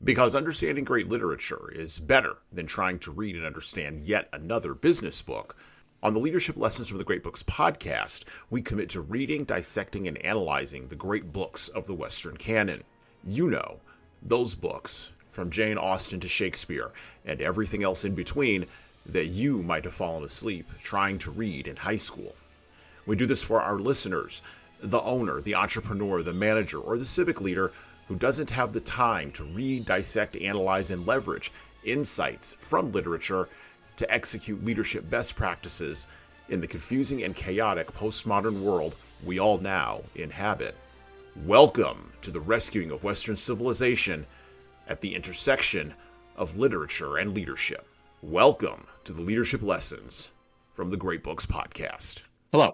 Because understanding great literature is better than trying to read and understand yet another business book. On the Leadership Lessons from the Great Books podcast, we commit to reading, dissecting, and analyzing the great books of the Western canon. You know, those books, from Jane Austen to Shakespeare, and everything else in between, that you might have fallen asleep trying to read in high school. We do this for our listeners, the owner, the entrepreneur, the manager, or the civic leader who doesn't have the time to read, dissect, analyze, and leverage insights from literature to execute leadership best practices in the confusing and chaotic postmodern world we all now inhabit. Welcome to the rescuing of Western civilization at the intersection of literature and leadership. Welcome to the Leadership Lessons from the Great Books podcast. Hello,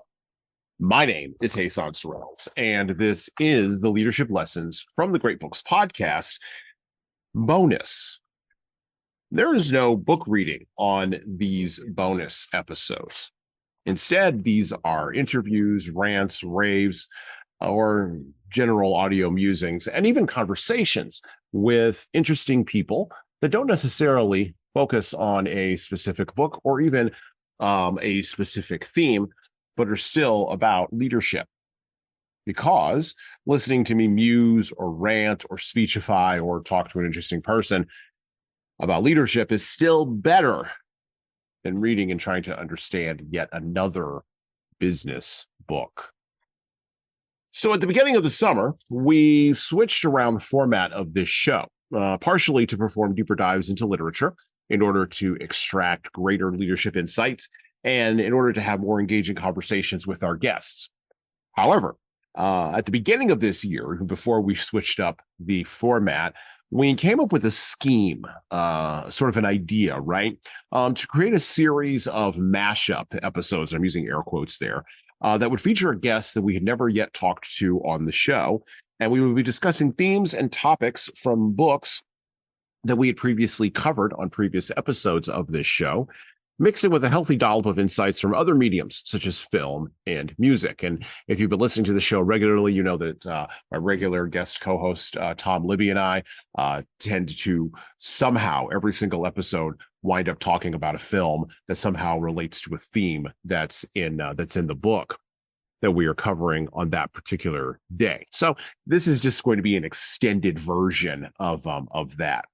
my name is Jesan Sorrells, and this is the Leadership Lessons from the Great Books podcast bonus. There is no book reading on these bonus episodes. Instead, these are interviews, rants, raves, or general audio musings, and even conversations with interesting people that don't necessarily focus on a specific book or even a specific theme, but are still about leadership. Because listening to me muse or rant or speechify or talk to an interesting person about leadership is still better than reading and trying to understand yet another business book. So at the beginning of the summer, we switched around the format of this show, partially to perform deeper dives into literature in order to extract greater leadership insights and in order to have more engaging conversations with our guests. However, at the beginning of this year, before we switched up the format, we came up with a scheme, sort of an idea, right? To create a series of mashup episodes, I'm using air quotes there, that would feature a guest that we had never yet talked to on the show. And we would be discussing themes and topics from books that we had previously covered on previous episodes of this show, mixed in with a healthy dollop of insights from other mediums, such as film and music. And if you've been listening to the show regularly, you know that my regular guest co-host, Tom Libby, and I tend to somehow, every single episode, wind up talking about a film that somehow relates to a theme that's in the book that we are covering on that particular day. So this is just going to be an extended version of that.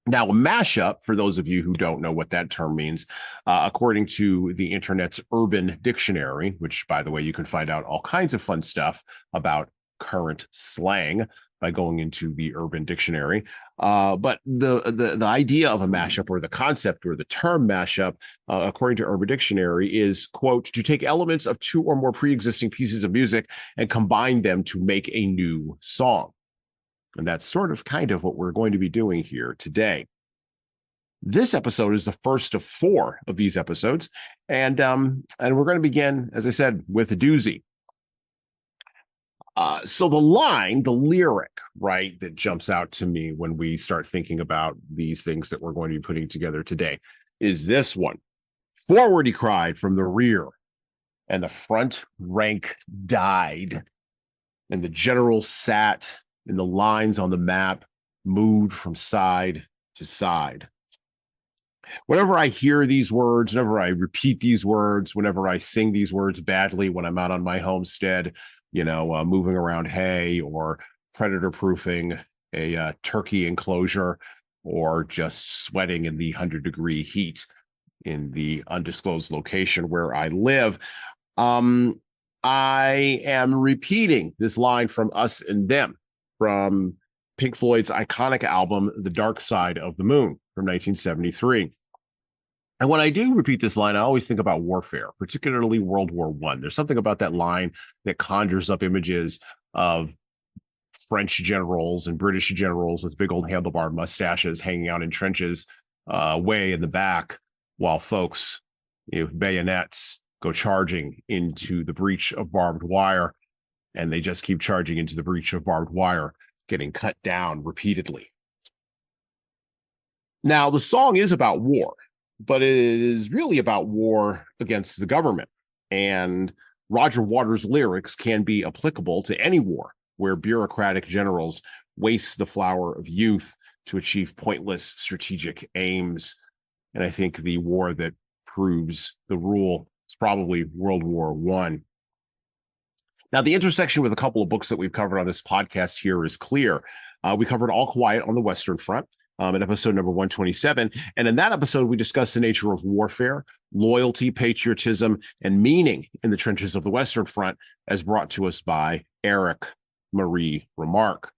Now, a mashup, for those of you who don't know what that term means, according to the internet's Urban Dictionary, which, by the way, you can find out all kinds of fun stuff about current slang by going into the Urban Dictionary. But the idea of a mashup, or the concept or the term mashup, according to Urban Dictionary, is, quote, to take elements of two or more pre-existing pieces of music and combine them to make a new song. And that's sort of kind of what we're going to be doing here today. This episode is the first of 4 of these episodes. And we're going to begin, as I said, with a doozy. So the lyric, right, that jumps out to me when we start thinking about these things that we're going to be putting together today is this one. Forward, he cried from the rear, and the front rank died, and the general sat, and the lines on the map moved from side to side. Whenever I hear these words, whenever I repeat these words, whenever I sing these words badly when I'm out on my homestead, moving around hay or predator proofing a turkey enclosure, or just sweating in the 100-degree heat in the undisclosed location where I live, I am repeating this line from Us and Them, from Pink Floyd's iconic album, The Dark Side of the Moon, from 1973. And when I do repeat this line, I always think about warfare, particularly World War I. There's something about that line that conjures up images of French generals and British generals with big old handlebar mustaches hanging out in trenches way in the back, while folks, with bayonets, go charging into the breach of barbed wire. And they just keep charging into the breach of barbed wire, getting cut down repeatedly. Now, the song is about war, but it is really about war against the government. And Roger Waters' lyrics can be applicable to any war where bureaucratic generals waste the flower of youth to achieve pointless strategic aims. And I think the war that proves the rule is probably World War I. Now, the intersection with a couple of books that we've covered on this podcast here is clear. We covered All Quiet on the Western Front in episode number 127. And in that episode, we discussed the nature of warfare, loyalty, patriotism, and meaning in the trenches of the Western Front, as brought to us by Eric Marie Remarque.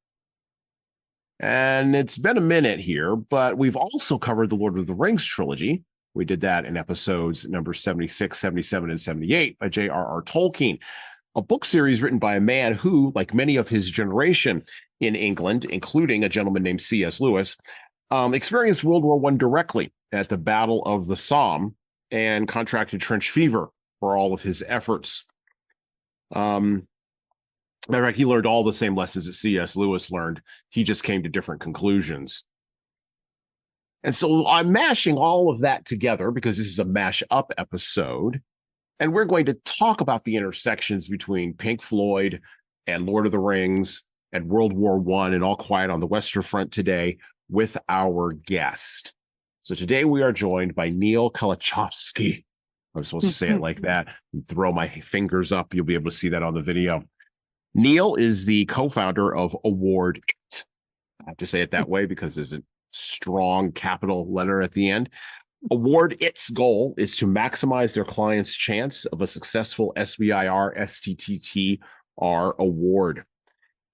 And it's been a minute here, but we've also covered the Lord of the Rings trilogy. We did that in episodes number 76, 77, and 78 by J.R.R. Tolkien, a book series written by a man who, like many of his generation in England, including a gentleman named C.S. Lewis, experienced World War I directly at the Battle of the Somme and contracted trench fever for all of his efforts. Matter of fact, he learned all the same lessons that C.S. Lewis learned. He just came to different conclusions. And so I'm mashing all of that together because this is a mash up episode. And we're going to talk about the intersections between Pink Floyd and Lord of the Rings and World War I and All Quiet on the Western Front today with our guest. So today we are joined by Neal Kalechofsky. I'm supposed to say it like that and throw my fingers up. You'll be able to see that on the video. Neal is the co-founder of Award. I have to say it that way because there's a strong capital letter at the end. Award It's goal is to maximize their clients' chance of a successful SBIR STTTR award.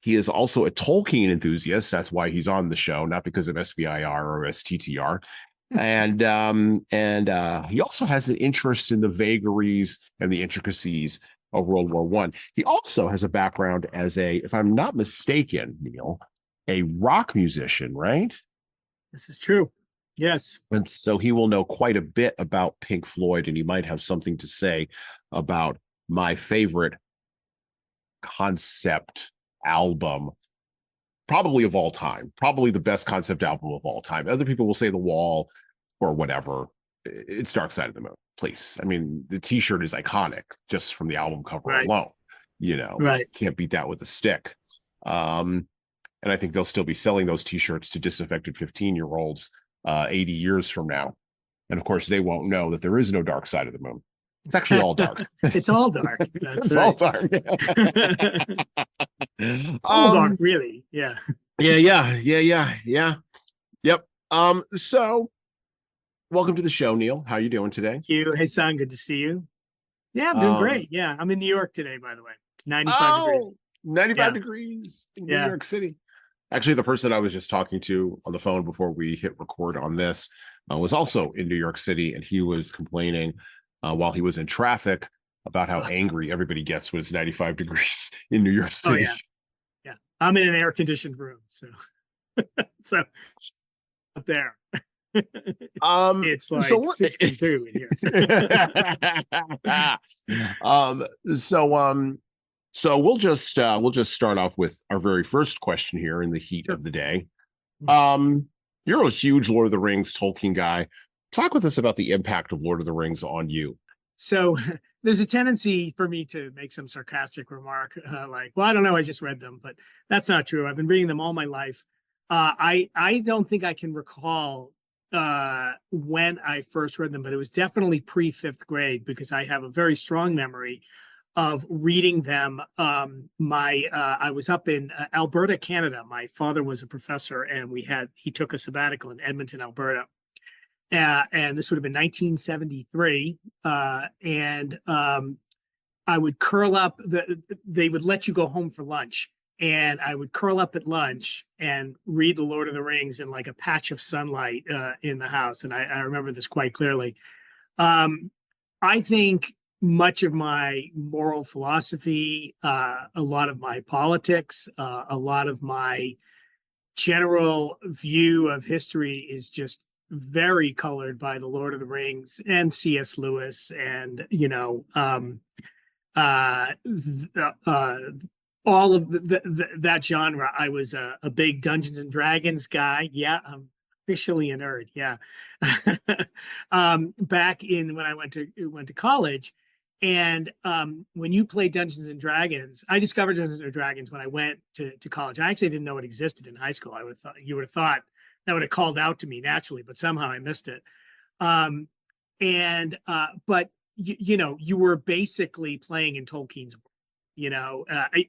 He is also a Tolkien enthusiast. That's why he's on the show, not because of SBIR or STTR. And he also has an interest in the vagaries and the intricacies of World War I. He also has a background as a, if I'm not mistaken, Neal, a rock musician, right? This is true. Yes. And so he will know quite a bit about Pink Floyd, and he might have something to say about my favorite concept album, probably of all time, probably the best concept album of all time. Other people will say The Wall or whatever. It's Dark Side of the Moon, please. I mean, the t-shirt is iconic just from the album cover alone. You know, can't beat that with a stick. And I think they'll still be selling those t-shirts to disaffected 15-year-olds 80 years from now. And of course, they won't know that there is no dark side of the moon. It's actually all dark. It's all dark. That's it's right. all dark. All dark, really. Yeah. Yeah. Yep. So welcome to the show, Neal. How are you doing today? Thank you. Hey, son, good to see you. Yeah, I'm doing great. Yeah, I'm in New York today, by the way. It's 95 degrees. 95 degrees in New York City. Actually, the person I was just talking to on the phone before we hit record on this was also in New York City, and he was complaining while he was in traffic about how angry everybody gets when it's 95 degrees in New York City. Oh, yeah. I'm in an air-conditioned room, so so up there. It's like 62 in here. So we'll just start off with our very first question here in the heat of the day. You're a huge Lord of the Rings Tolkien guy. Talk with us about the impact of Lord of the Rings on you. So there's a tendency for me to make some sarcastic remark like, well, I don't know, I just read them, but that's not true. I've been reading them all my life. I don't think I can recall when I first read them, but it was definitely pre-fifth grade because I have a very strong memory of reading them. I was up in Alberta, Canada. My father was a professor, and he took a sabbatical in Edmonton, Alberta. And this would have been 1973. And I would curl up. They would let you go home for lunch, and I would curl up at lunch and read The Lord of the Rings in like a patch of sunlight in the house. And I remember this quite clearly. I think much of my moral philosophy, a lot of my politics, a lot of my general view of history is just very colored by The Lord of the Rings and C.S. Lewis and, all of that genre. I was a big Dungeons and Dragons guy. Yeah, I'm officially a nerd. Yeah. Back in when I went to college. And when you play Dungeons and Dragons, I discovered Dungeons and Dragons when I went to college. I actually didn't know it existed in high school. You would have thought that would have called out to me naturally, but somehow I missed it. But you were basically playing in Tolkien's world,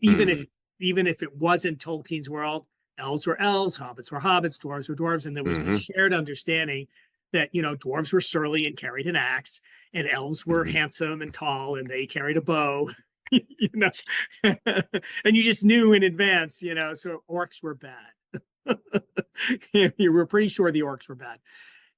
even if it wasn't Tolkien's world, elves were elves, hobbits were hobbits, dwarves were dwarves. And there was this shared understanding that, dwarves were surly and carried an axe, and elves were handsome and tall and they carried a bow, and you just knew in advance, so orcs were bad. You were pretty sure the orcs were bad.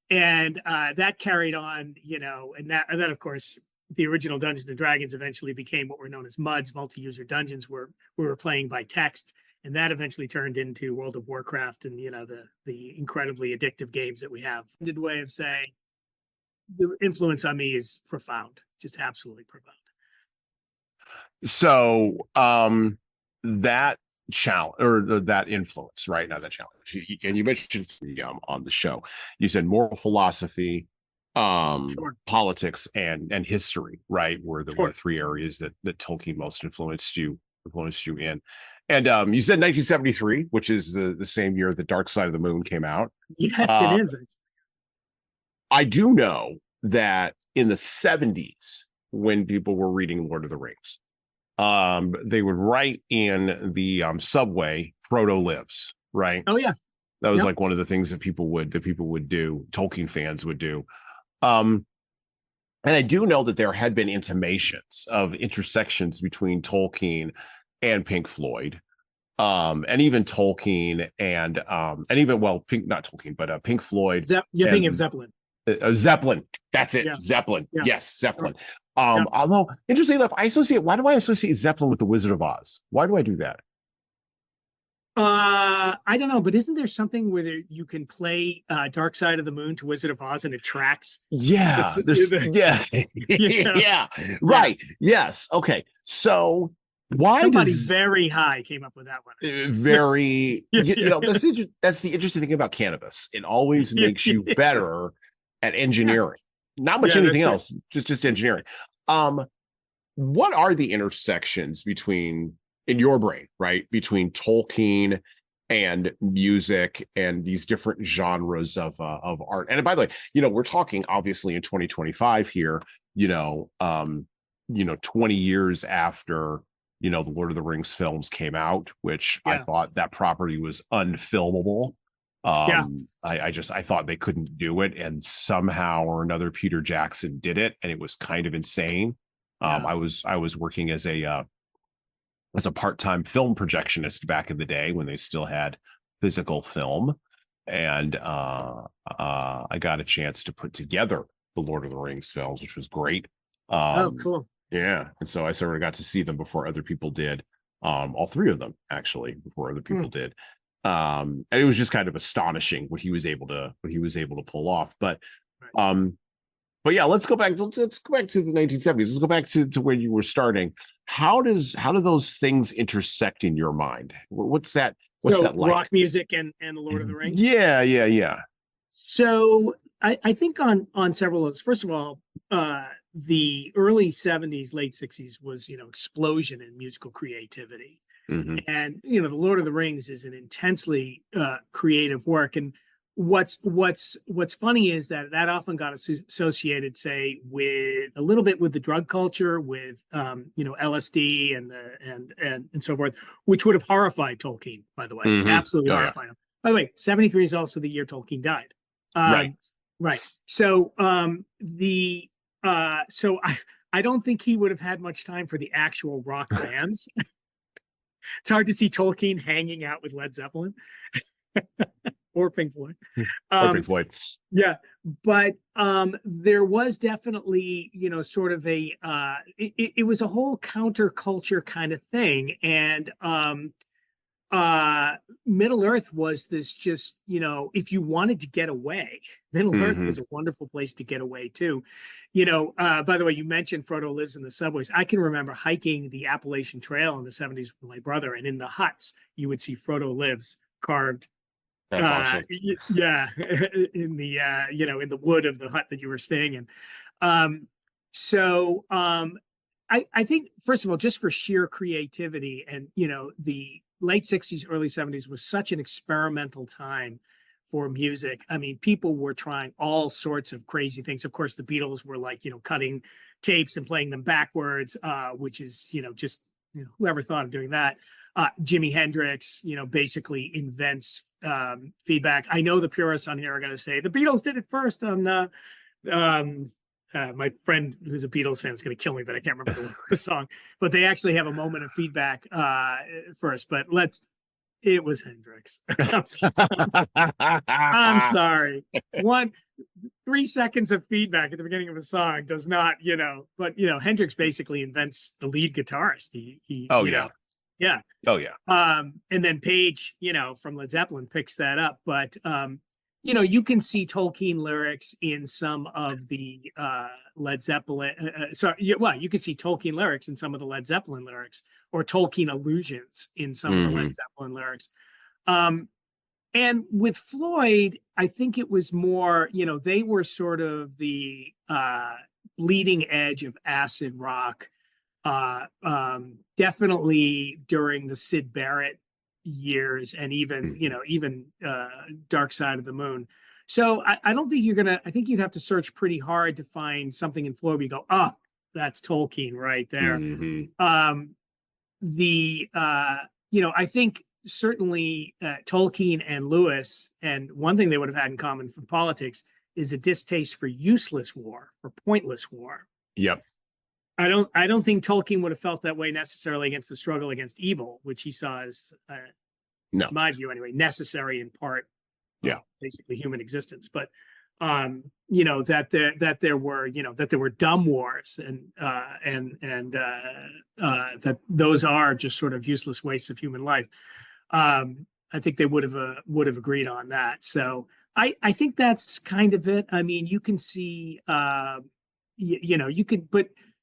And that carried on, and that of course, the original Dungeons and Dragons eventually became what were known as MUDs, multi-user dungeons, where we were playing by text. And that eventually turned into World of Warcraft and, the incredibly addictive games that we have. Good way of saying the influence on me is profound, just absolutely profound. So that challenge, or that influence, right? Not that challenge. And you mentioned on the show, you said moral philosophy, Sure. politics, and history, right? Were the Sure. three areas that Tolkien most influenced you in. And you said 1973, which is the same year that Dark Side of the Moon came out. Yes, it is. I do know that in the 70s, when people were reading Lord of the Rings, they would write in the subway, Frodo lives, right? Oh yeah. That was Yep. like one of the things that people would do, Tolkien fans would do. And I do know that there had been intimations of intersections between Tolkien and Pink Floyd, and even Tolkien and Pink Floyd. You're thinking of Zeppelin. Zeppelin. That's it. Yeah. Zeppelin. Yeah. Yes, Zeppelin. Yeah. Although interesting enough, why do I associate Zeppelin with the Wizard of Oz? Why do I do that? I don't know, but isn't there something where you can play Dark Side of the Moon to Wizard of Oz and it tracks? Yeah. Yeah. Right. Yes. Okay. So why somebody very high came up with that one? Very, that's the interesting thing about cannabis. It always makes you better at engineering. Not much anything else, just engineering. What are the intersections in your brain, right, between Tolkien and music and these different genres of art? And by the way, we're talking obviously in 2025 here, 20 years after the Lord of the Rings films came out, which I thought that property was unfilmable. I thought they couldn't do it, and somehow or another Peter Jackson did it, and it was kind of insane. I was working as a part-time film projectionist back in the day when they still had physical film, and I got a chance to put together the Lord of the Rings films, which was great. Cool. Yeah, and so I sort of got to see them before other people did. All three of them actually before other people did. And it was just kind of astonishing what he was able to pull off. But yeah, let's go back to the 1970s. Let's go back to where you were starting. How do those things intersect in your mind? What's that like? Rock music and the Lord of the Rings. Yeah. So I think on several of those. First of all, the early 70s, late 60s was explosion in musical creativity. And the Lord of the Rings is an intensely creative work. And what's funny is that often got associated, say, with a little bit with the drug culture, with LSD and so forth, which would have horrified Tolkien, by the way. Absolutely horrified him. By the way, 73 is also the year Tolkien died. Right. So I don't think he would have had much time for the actual rock bands. It's hard to see Tolkien hanging out with Led Zeppelin or Pink Floyd. Yeah, but there was definitely, sort of a it was a whole counterculture kind of thing, and Middle Earth was this just, if you wanted to get away, Middle Earth was a wonderful place to get away too. By the way, you mentioned Frodo lives in the subways. I can remember hiking the Appalachian Trail in the 70s with my brother, and in the huts, you would see Frodo lives carved. That's awesome. Yeah, in the in the wood of the hut that you were staying in. I think, first of all, just for sheer creativity, and the late 60s, early 70s was such an experimental time for music. I mean, people were trying all sorts of crazy things. Of course, the Beatles were like, cutting tapes and playing them backwards, which is, just whoever thought of doing that. Jimi Hendrix, basically invents feedback. I know the purists on here are going to say the Beatles did it first on my friend who's a Beatles fan is going to kill me, but I can't remember the song. But they actually have a moment of feedback first. But it was Hendrix. I'm sorry. 3 seconds of feedback at the beginning of a song does not, but Hendrix basically invents the lead guitarist. Yeah. Oh yeah. And then Page, from Led Zeppelin picks that up. But you can see Tolkien lyrics in some of the Led Zeppelin. You can see Tolkien lyrics in some of the Led Zeppelin lyrics, or Tolkien allusions in some of the Led Zeppelin lyrics. And with Floyd, I think it was more, they were sort of the leading edge of acid rock. Definitely during the Syd Barrett years, and even Dark Side of the Moon. So I don't think I think you'd have to search pretty hard to find something in Floyd where you go, oh, that's Tolkien right there. I think certainly Tolkien and Lewis, and one thing they would have had in common from politics is a distaste for useless war, for pointless war. Yep. I don't think Tolkien would have felt that way necessarily against the struggle against evil, which he saw as, in my view anyway, necessary in part, basically human existence. But that there were dumb wars, and that those are just sort of useless wastes of human life. I think they would have agreed on that. So I think that's kind of it. I mean, you can see,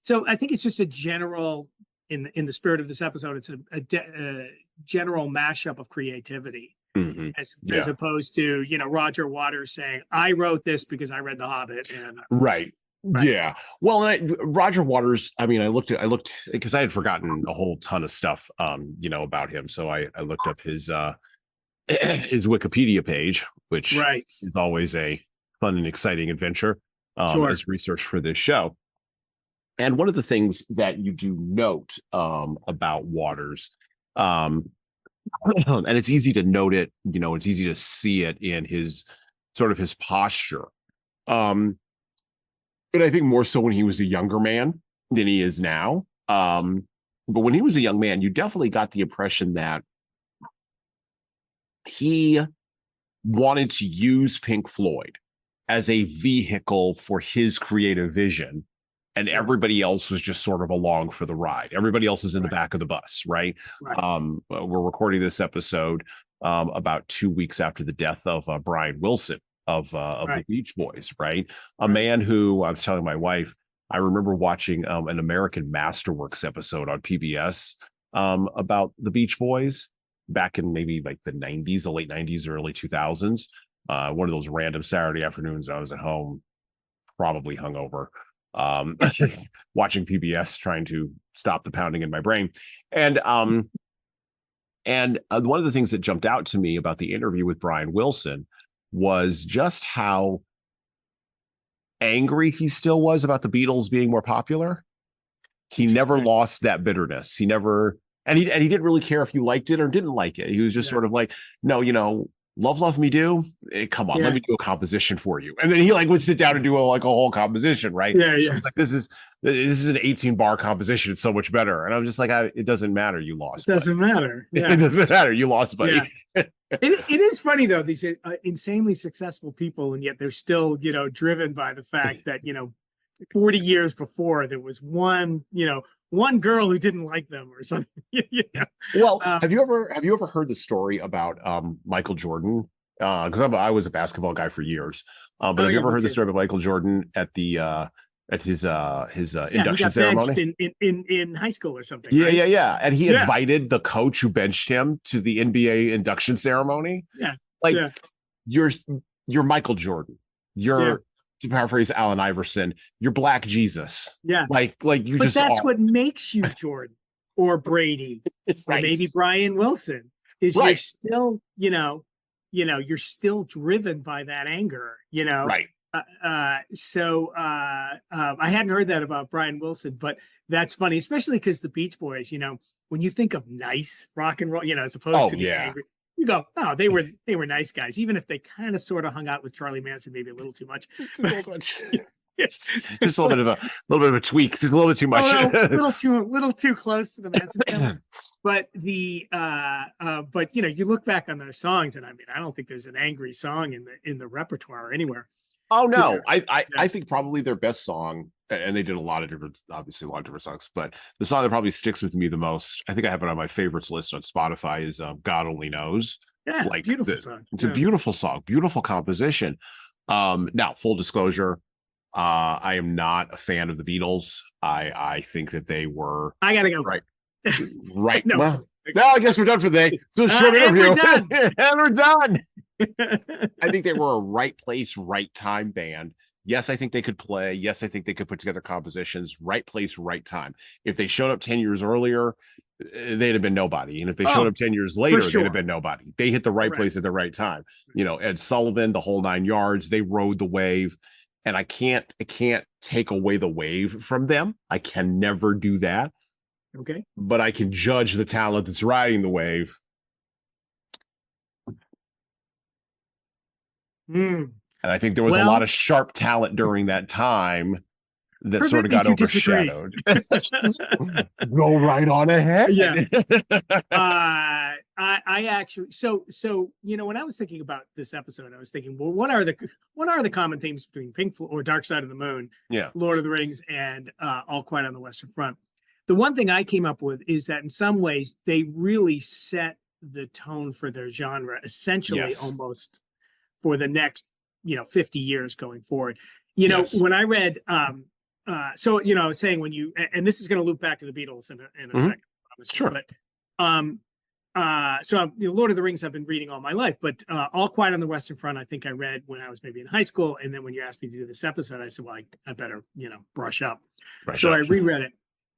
so I think it's just a general, in the spirit of this episode, it's a general mashup of creativity, as opposed to Roger Waters saying, "I wrote this because I read The Hobbit." And right. Yeah. Well, Roger Waters. I mean, I looked because I had forgotten a whole ton of stuff, about him. So I looked up his Wikipedia page, which is always a fun and exciting adventure as research for this show. And one of the things that you do note about Waters, and it's easy to note it, it's easy to see it in his posture. And I think more so when he was a younger man than he is now. But when he was a young man, you definitely got the impression that he wanted to use Pink Floyd as a vehicle for his creative vision. And everybody else was just sort of along for the ride. Everybody else is in the back of the bus, right? We're recording this episode about 2 weeks after the death of Brian Wilson of the Beach Boys, right? A man who, I was telling my wife, I remember watching an American Masterworks episode on PBS about the Beach Boys back in maybe like the 90s, the late 90s, early 2000s. One of those random Saturday afternoons I was at home, probably hungover, watching PBS, trying to stop the pounding in my brain. And one of the things that jumped out to me about the interview with Brian Wilson was just how angry he still was about the Beatles being more popular. He never lost that bitterness. He never, and he didn't really care if you liked it or didn't like it. He was just sort of like, no, Love Me Do. Come on, let me do a composition for you. And then he would sit down and do a whole composition, right? So it's like, this is an 18-bar composition. It's so much better. And I'm just like, it doesn't matter. You lost. It doesn't matter. Yeah. It doesn't matter. You lost, buddy. Yeah. It is funny though, these insanely successful people, and yet they're still, driven by the fact that 40 years before there was one girl who didn't like them or something. Well, have you ever heard the story about Michael Jordan? Because I was a basketball guy for years. But have you ever heard the story about Michael Jordan at his induction ceremony in high school or something? Yeah. And he invited the coach who benched him to the NBA induction ceremony. You're Michael Jordan. You're, to paraphrase Allen Iverson, you're Black Jesus. Yeah. Like you just that's are. what makes you Jordan or Brady or maybe Brian Wilson is you're still, you're still driven by that anger, Right. I hadn't heard that about Brian Wilson, but that's funny, especially because the Beach Boys, when you think of nice rock and roll, as opposed Oh to the yeah. angry, you go, oh, they were nice guys, even if they kind of sort of hung out with Charlie Manson, maybe a little too much. Just a little bit of a tweak, just a little bit too much. little too close to the Manson family. But you look back on their songs, and I mean, I don't think there's an angry song in the repertoire anywhere. Oh no, I think probably their best song, and they did obviously a lot of different songs, but the song that probably sticks with me the most, I think I have it on my favorites list on Spotify, is God Only Knows. Yeah, like beautiful song. It's a beautiful song, beautiful composition. Now, full disclosure, I am not a fan of the Beatles. I think that they were. I gotta go. Right. No. Well, I guess we're done for the day. It's a short interview. And we're done. I think they were a right place, right time band. Yes, I think they could play. Yes, I think they could put together compositions. Right place, right time. If they showed up 10 years earlier, they'd have been nobody. And if they showed up 10 years later, they'd have been nobody. They hit the right place at the right time. Ed Sullivan, the whole 9 yards, they rode the wave. And I can't take away the wave from them. I can never do that. Okay. But I can judge the talent that's riding the wave. And I think there was a lot of sharp talent during that time that sort of got overshadowed. Go right on ahead. Yeah. I actually, so when I was thinking about this episode, I was thinking, well, what are the common themes between Pink Floyd or Dark Side of the Moon, Lord of the Rings, and All Quiet on the Western Front? The one thing I came up with is that in some ways they really set the tone for their genre, essentially almost for the next 50 years going forward. When I read I was saying when you, and this is going to loop back to the Beatles in a second, sure, but Lord of the Rings I've been reading all my life, but All Quiet on the Western Front I think I read when I was maybe in high school, and then when you asked me to do this episode, I said, well, I better brush up. So I reread it,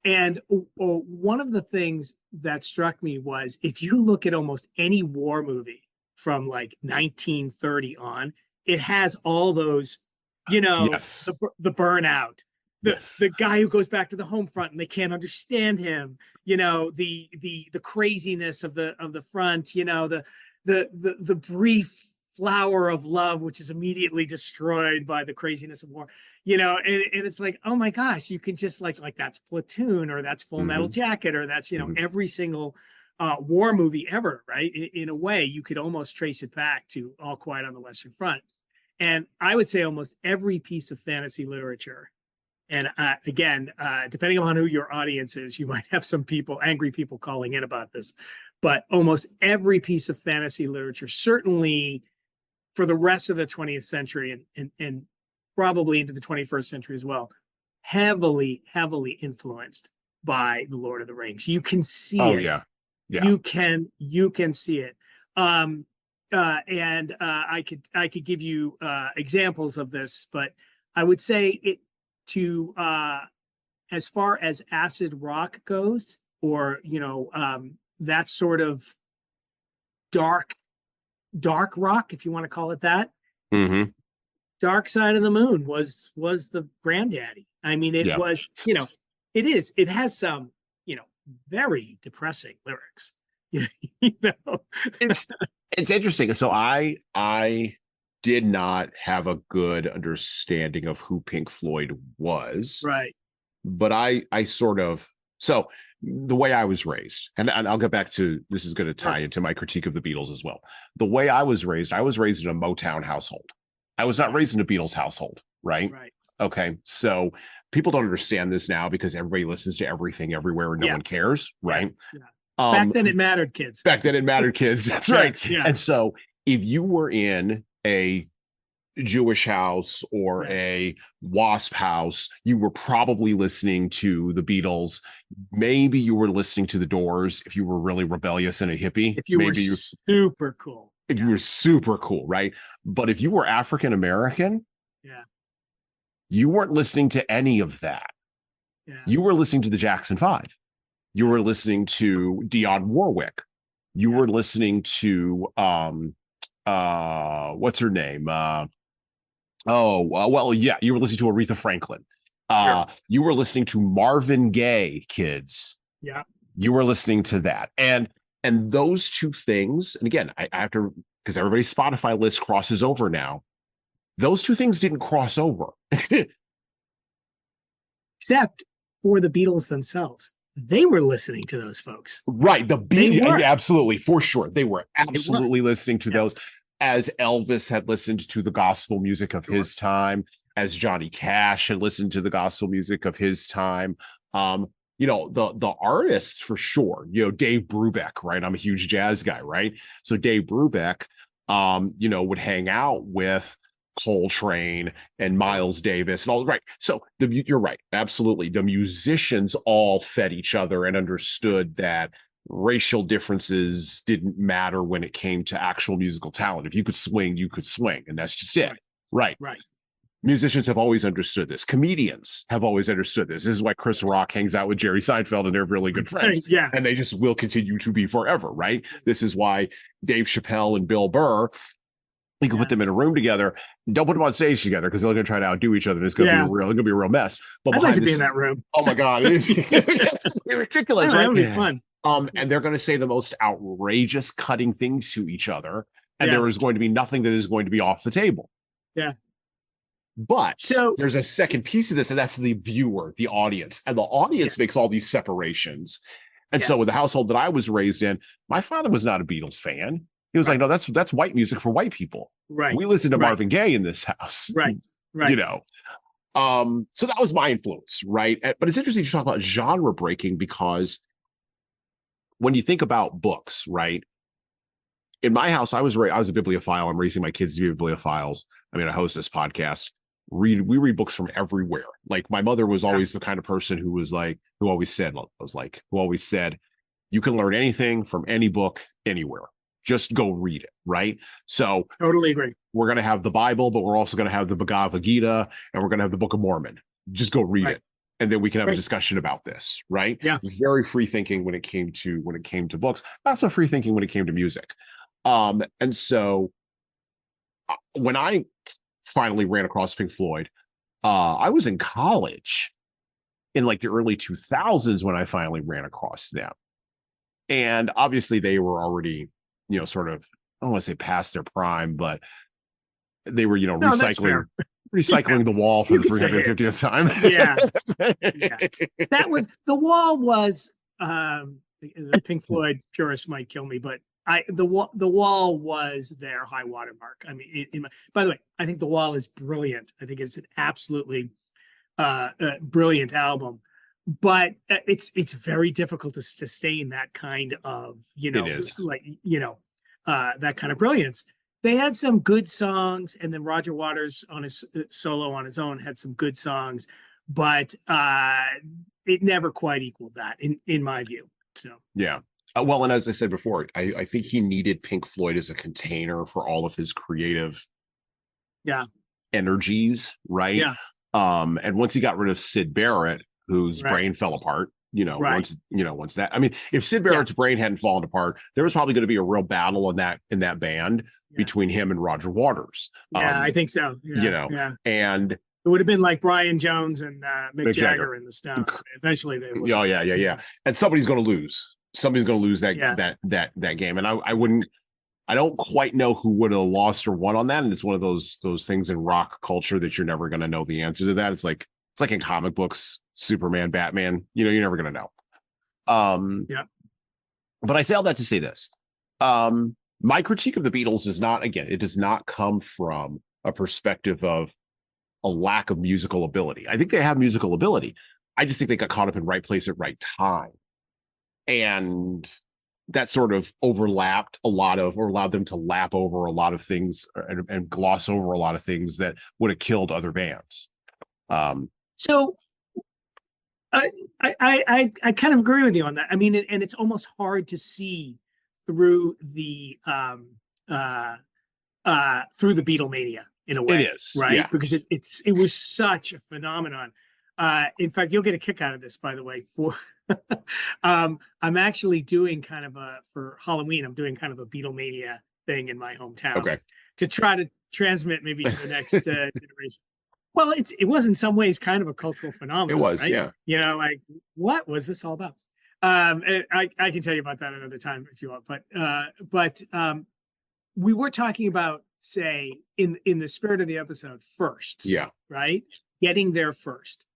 and one of the things that struck me was if you look at almost any war movie from like 1930 on, it has all those, the burnout. The guy who goes back to the home front and they can't understand him, the craziness of the front, the brief flower of love, which is immediately destroyed by the craziness of war, and it's like, oh my gosh, you can just like that's Platoon, or that's Full Metal Jacket, or that's, every single war movie ever, right? In a way, you could almost trace it back to All Quiet on the Western Front. And I would say almost every piece of fantasy literature. And again, depending on who your audience is, you might have some angry people calling in about this, but almost every piece of fantasy literature, certainly for the rest of the 20th century and probably into the 21st century as well, heavily influenced by the Lord of the Rings. You can see it. Yeah. You can see it. And I could give you examples of this, but I would say it to as far as acid rock goes, or that sort of dark rock, if you want to call it that. Dark Side of the Moon was the granddaddy. I mean, it was, it has some, very depressing lyrics. It's interesting. So I did not have a good understanding of who Pink Floyd was. Right. But I sort of, so the way I was raised, and I'll get back to, this is going to tie into my critique of the Beatles as well. The way I was raised in a Motown household. I was not raised in a Beatles household, right? Right. Okay. So people don't understand this now because everybody listens to everything everywhere and no one cares, right? Yeah. Back then it mattered, kids. That's right. Yeah. And so if you were in a Jewish house or a WASP house, you were probably listening to the Beatles. Maybe you were listening to the Doors if you were really rebellious and a hippie. If you were super cool. If you were super cool, right? But if you were African American, you weren't listening to any of that. Yeah. You were listening to the Jackson 5. You were listening to Dionne Warwick. You were listening to what's her name? Well, yeah, you were listening to Aretha Franklin. Sure. You were listening to Marvin Gaye, kids. Yeah. You were listening to that. And those two things, and again, I have to, because everybody's Spotify list crosses over now. Those two things didn't cross over. Except for the Beatles themselves. They were listening to those folks. Right. The Beatles, absolutely, for sure. They were absolutely listening to those, as Elvis had listened to the gospel music of his time, as Johnny Cash had listened to the gospel music of his time. The artists for sure, Dave Brubeck, right? I'm a huge jazz guy, right? So Dave Brubeck, would hang out with Coltrane and Miles Davis and all, right? So you're right, absolutely. The musicians all fed each other and understood that racial differences didn't matter when it came to actual musical talent. If you could swing, you could swing, and that's just it. Right. Musicians have always understood this. Comedians have always understood this. This is why Chris Rock hangs out with Jerry Seinfeld and they're really good friends. Yeah. And they just will continue to be forever, right? This is why Dave Chappelle and Bill Burr, you can put them in a room together. Don't put them on stage together because they're going to try to outdo each other. And it's going to be a real mess. But I'd like to be in that room. Oh my God, it's ridiculous, right? That would be fun. And they're going to say the most outrageous, cutting things to each other, and there is going to be nothing that is going to be off the table. Yeah. But there's a second piece of this, and that's the viewer, the audience, and the audience makes all these separations. And so, with the household that I was raised in, my father was not a Beatles fan. He was like, "No, that's white music for white people." Right. We listen to Marvin Gaye in this house. Right. So that was my influence, right? But it's interesting to talk about genre breaking because when you think about books, right? In my house, I was a bibliophile. I'm raising my kids to be bibliophiles. I mean, I host this podcast. We read books from everywhere. Like my mother was always the kind of person who always said, you can learn anything from any book anywhere. Just go read it, right? So totally agree. We're going to have the Bible, but we're also going to have the Bhagavad Gita, and we're going to have the Book of Mormon. Just go read it, and then we can have a discussion about this, right? Yeah. Very free thinking when it came to books. Not so free thinking when it came to music. And so when I finally ran across Pink Floyd, I was in college in like the early 2000s when I finally ran across them. And obviously they were already, sort of, I don't want to say past their prime, but they were, recycling the Wall for the 350th time. That was, the Wall was, the Pink Floyd purists might kill me, but the Wall was their high watermark. I mean, by the way, I think the Wall is brilliant. I think it's an absolutely brilliant album, but it's very difficult to sustain that kind of that kind of brilliance. They had some good songs, and then Roger Waters on his solo on his own had some good songs, but it never quite equaled that in my view. So yeah. Well, and as I said before, I think he needed Pink Floyd as a container for all of his creative energies, right? Yeah. And once he got rid of Syd Barrett, whose brain fell apart, once that, I mean, if Syd Barrett's brain hadn't fallen apart, there was probably going to be a real battle in that band between him and Roger Waters. I think so. And it would have been like Brian Jones and Mick Jagger in the Stones. Eventually they would. Yeah. And somebody's going to lose. Somebody's going to lose that game. And I don't quite know who would have lost or won on that. And it's one of those things in rock culture that you're never going to know the answer to that. It's like in comic books, Superman, Batman, you're never going to know. But I say all that to say this. My critique of the Beatles does not come from a perspective of a lack of musical ability. I think they have musical ability. I just think they got caught up in right place at right time. And that sort of allowed them to lap over a lot of things and gloss over a lot of things that would have killed other bands. So I kind of agree with you on that. I mean, and it's almost hard to see through the Beatlemania in a way. It is, right? Yeah. Because it was such a phenomenon. In fact, you'll get a kick out of this, by the way. I'm actually doing for Halloween, I'm doing kind of a Beatlemania thing in my hometown Okay. to try to transmit maybe to the next generation. Well, it was in some ways kind of a cultural phenomenon. It was, right? yeah. You know, like what was this all about? I can tell you about that another time if you want. But we were talking about, say, in the spirit of the episode, firsts. Yeah. Right. Getting there first.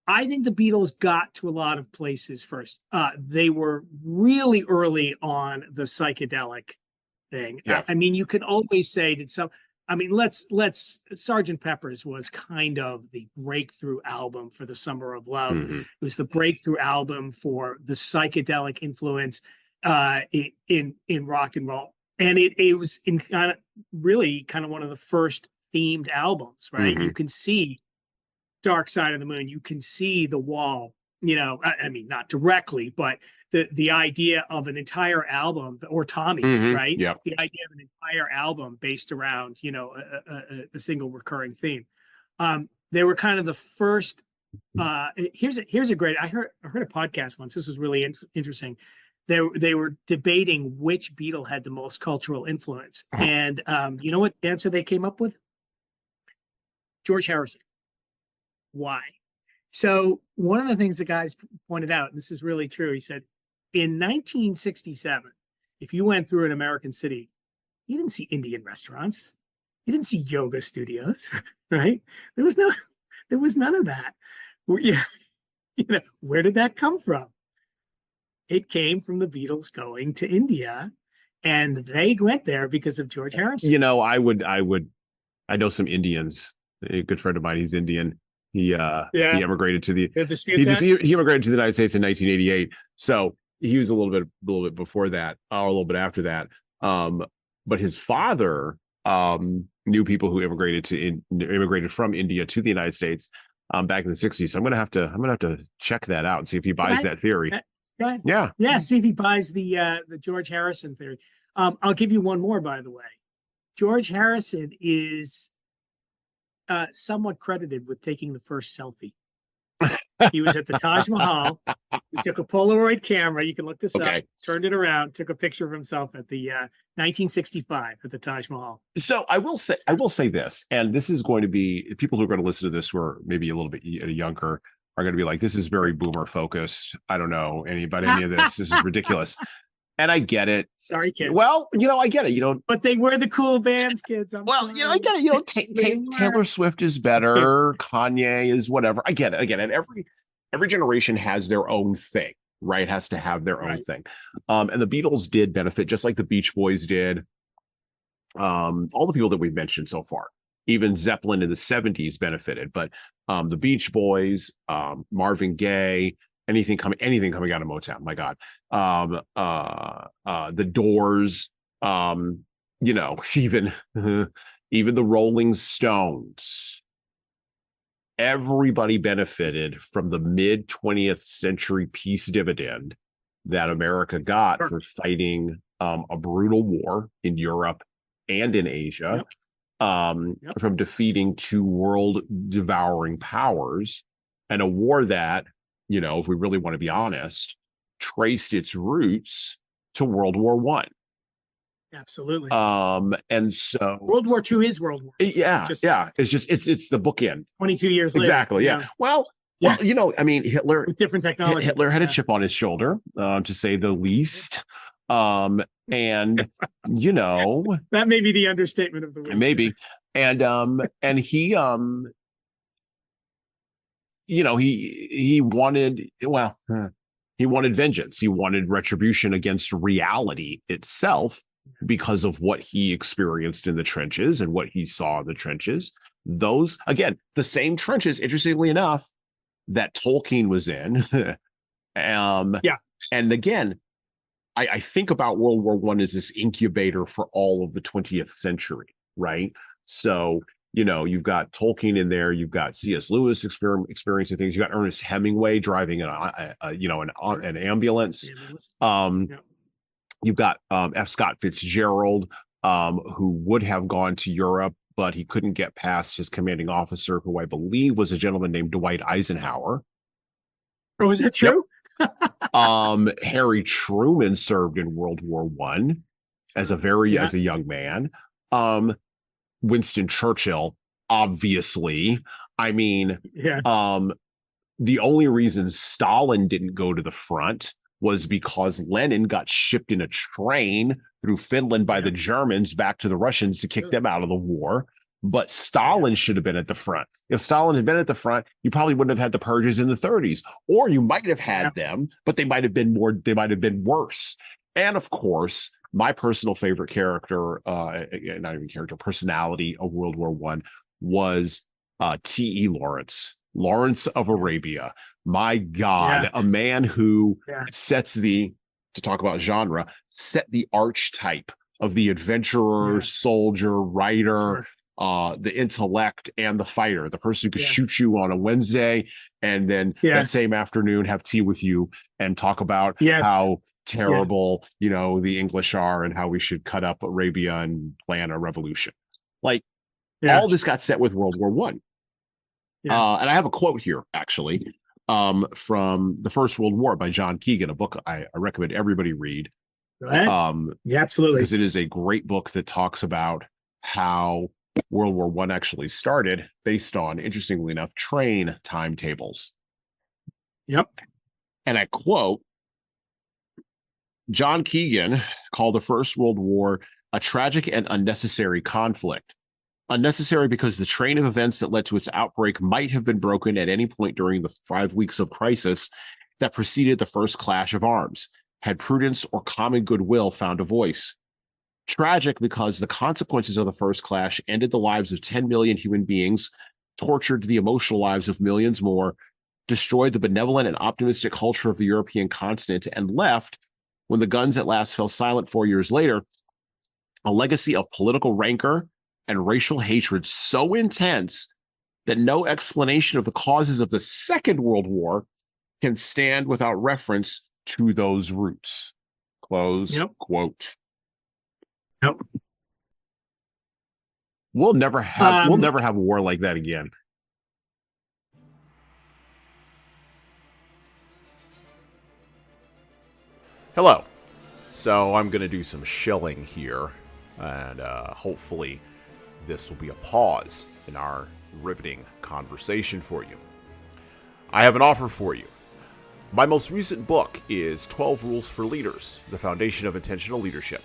I think the Beatles got to a lot of places first. They were really early on the psychedelic thing. Yeah. I mean, you could always say let's Sgt. Pepper's was kind of the breakthrough album for the Summer of Love. Mm-hmm. It was the breakthrough album for the psychedelic influence in rock and roll. And it was kind of one of the first themed albums, right? Mm-hmm. You can see Dark Side of the Moon, you can see The Wall, you know, I mean, not directly, but the idea of an entire album, or Tommy, Mm-hmm. right? Yeah. The idea of an entire album based around, you know, a single recurring theme. They were kind of the first. Here's a great. I heard a podcast once. This was really interesting. They were debating which Beatle had the most cultural influence, and you know what answer they came up with? George Harrison. Why? So one of the things the guys pointed out, and this is really true, he said, in 1967, if you went through an American city, you didn't see Indian restaurants, you didn't see yoga studios, right? There was none of that. You know, where did that come from? It came from the Beatles going to India, and they went there because of George Harrison. You know, I know some Indians. A good friend of mine, he's Indian. He emigrated to the he immigrated to the United States in 1988. So he was a little bit before that, or a little bit after that. But his father knew people who immigrated from India to the United States back in the 60s. So I'm gonna have to check that out and see if he buys that theory. Yeah. See if he buys the George Harrison theory. I'll give you one more, by the way. George Harrison is somewhat credited with taking the first selfie. He was at the Taj Mahal. He took a Polaroid camera. You can look this up. Turned it around. Took a picture of himself at the 1965 at the Taj Mahal. So I will say this, and this is going to be people who are going to listen to this who are maybe a little bit younger are going to be like, this is very boomer focused. I don't know about any of this. This is ridiculous. And I get it. Sorry, kids. Well, you know, I get it. You know, but they were the cool bands, kids. You know, I get it. You know, Taylor Swift is better. Kanye is whatever. I get it. And every generation has their own thing, right? Has to have their own thing. And the Beatles did benefit, just like the Beach Boys did. All the people that we've mentioned so far, even Zeppelin in the 70s benefited, but the Beach Boys, Marvin Gaye. Anything coming out of Motown, my God. The Doors, you know, even the Rolling Stones. Everybody benefited from the mid 20th century peace dividend that America got for fighting a brutal war in Europe and in Asia, from defeating two world devouring powers, and a war that, you know, if we really want to be honest, traced its roots to World War I. Absolutely. And so World War II is World War. Yeah. It's the bookend. 22 years later. Exactly. Yeah. Well, you know, I mean, Hitler with different technology. Hitler had a chip on his shoulder, to say the least. And you know, that may be the understatement of the week. Maybe. And he you know, he wanted vengeance. He wanted retribution against reality itself because of what he experienced in the trenches and what he saw in the trenches. Those, again, the same trenches, interestingly enough, that Tolkien was in. And again, I think about World War I as this incubator for all of the 20th century, right? So, you know, you've got Tolkien in there, you've got C.S. Lewis experiencing things, you've got Ernest Hemingway driving an ambulance. You've got F. Scott Fitzgerald, who would have gone to Europe, but he couldn't get past his commanding officer, who I believe was a gentleman named Dwight Eisenhower. Oh, is that true? Harry Truman served in World War I. as a Yeah. young man. Winston Churchill, obviously. I mean, Yeah. the only reason Stalin didn't go to the front was because Lenin got shipped in a train through Finland by the Germans back to the Russians to kick them out of the war. But Stalin should have been at the front. If Stalin had been at the front, you probably wouldn't have had the purges in the 30s, or you might have had them, but they might have been worse. And of course, my personal favorite character, not even character, personality of World War I was T.E. Lawrence of Arabia. My God, a man who set the archetype of the adventurer, soldier, writer, the intellect, and the fighter, the person who could shoot you on a Wednesday and then that same afternoon have tea with you and talk about how terrible, the English are and how we should cut up Arabia and plan a revolution. Like all this got set with World War One. And I have a quote here, actually, from The First World War by John Keegan, a book I recommend everybody read. Absolutely. Because it is a great book that talks about how World War One actually started based on, interestingly enough, train timetables. And I quote, John Keegan called the First World War a tragic and unnecessary conflict. Unnecessary because the train of events that led to its outbreak might have been broken at any point during the 5 weeks of crisis that preceded the first clash of arms, had prudence or common goodwill found a voice. Tragic because the consequences of the first clash ended the lives of 10 million human beings, tortured the emotional lives of millions more, destroyed the benevolent and optimistic culture of the European continent, and left, when the guns at last fell silent 4 years later, a legacy of political rancor and racial hatred so intense that no explanation of the causes of the Second World War can stand without reference to those roots. Close quote. We'll never have a war like that again. Hello. So I'm going to do some shilling here, and hopefully this will be a pause in our riveting conversation for you. I have an offer for you. My most recent book is 12 Rules for Leaders, The Foundation of Intentional Leadership.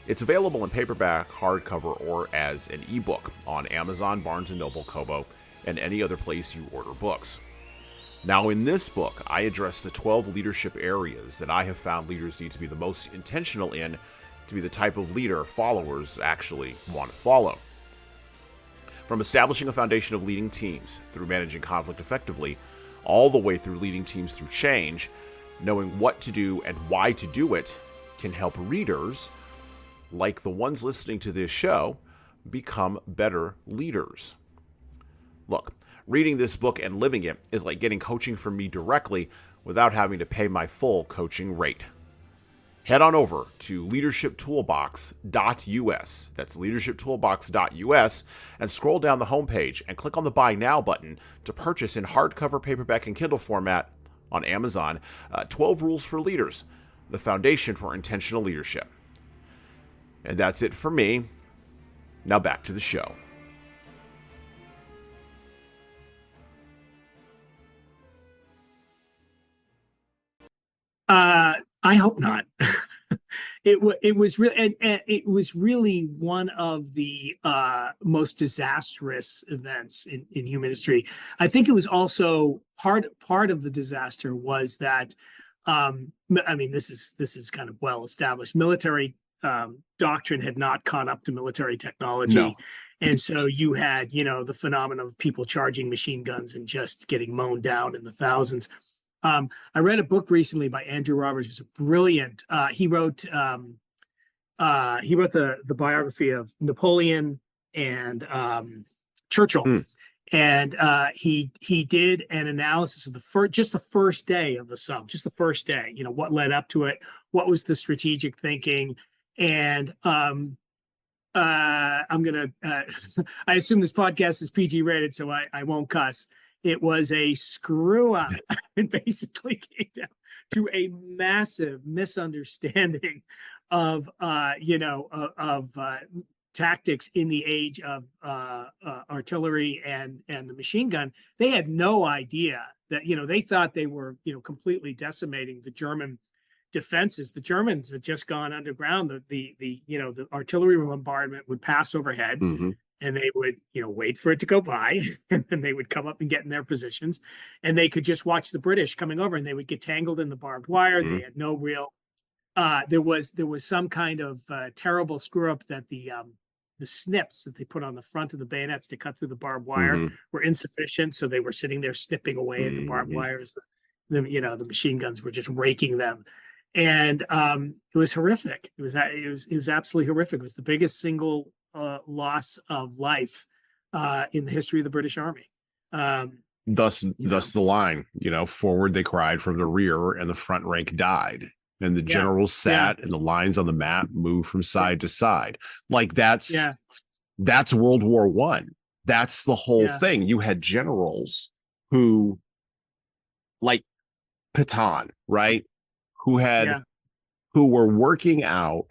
It's available in paperback, hardcover, or as an ebook on Amazon, Barnes & Noble, Kobo, and any other place you order books. Now, in this book, I address the 12 leadership areas that I have found leaders need to be the most intentional in to be the type of leader followers actually want to follow. From establishing a foundation of leading teams through managing conflict effectively, all the way through leading teams through change, knowing what to do and why to do it can help readers, like the ones listening to this show, become better leaders. Look, reading this book and living it is like getting coaching from me directly without having to pay my full coaching rate. Head on over to leadershiptoolbox.us, that's leadershiptoolbox.us, and scroll down the homepage and click on the Buy Now button to purchase in hardcover, paperback, and Kindle format on Amazon 12 Rules for Leaders, the foundation for intentional leadership. And that's it for me. Now back to the show. I hope not. It was really, and it was really one of the most disastrous events in human history. I think it was also part of the disaster was that, I mean, this is kind of well established. Military doctrine had not caught up to military technology. No. And so you had, the phenomenon of people charging machine guns and just getting mown down in the thousands. I read a book recently by Andrew Roberts, who's a brilliant. He wrote the biography of Napoleon and Churchill, and he did an analysis of the first day of the sum, just the first day. What led up to it, what was the strategic thinking, and I'm gonna. I assume this podcast is PG rated, so I won't cuss. It was a screw up. It basically came down to a massive misunderstanding of tactics in the age of artillery and the machine gun. They had no idea that, they thought they were, completely decimating the German defenses. The Germans had just gone underground. The artillery bombardment would pass overhead, Mm-hmm. and they would, wait for it to go by, and then they would come up and get in their positions, and they could just watch the British coming over, and they would get tangled in the barbed wire. Mm-hmm. They had no real. There was some kind of terrible screw up that the snips that they put on the front of the bayonets to cut through the barbed wire Mm-hmm. were insufficient, so they were sitting there snipping away at the barbed wires. The machine guns were just raking them, and it was horrific. It was absolutely horrific. It was the biggest single loss of life in the history of the British Army. Thus the line, forward they cried, from the rear, and the front rank died. And the generals sat, and the lines on the map moved from side to side. Like that's World War I. That's the whole thing. You had generals who, like Pétain, right? Who were working out,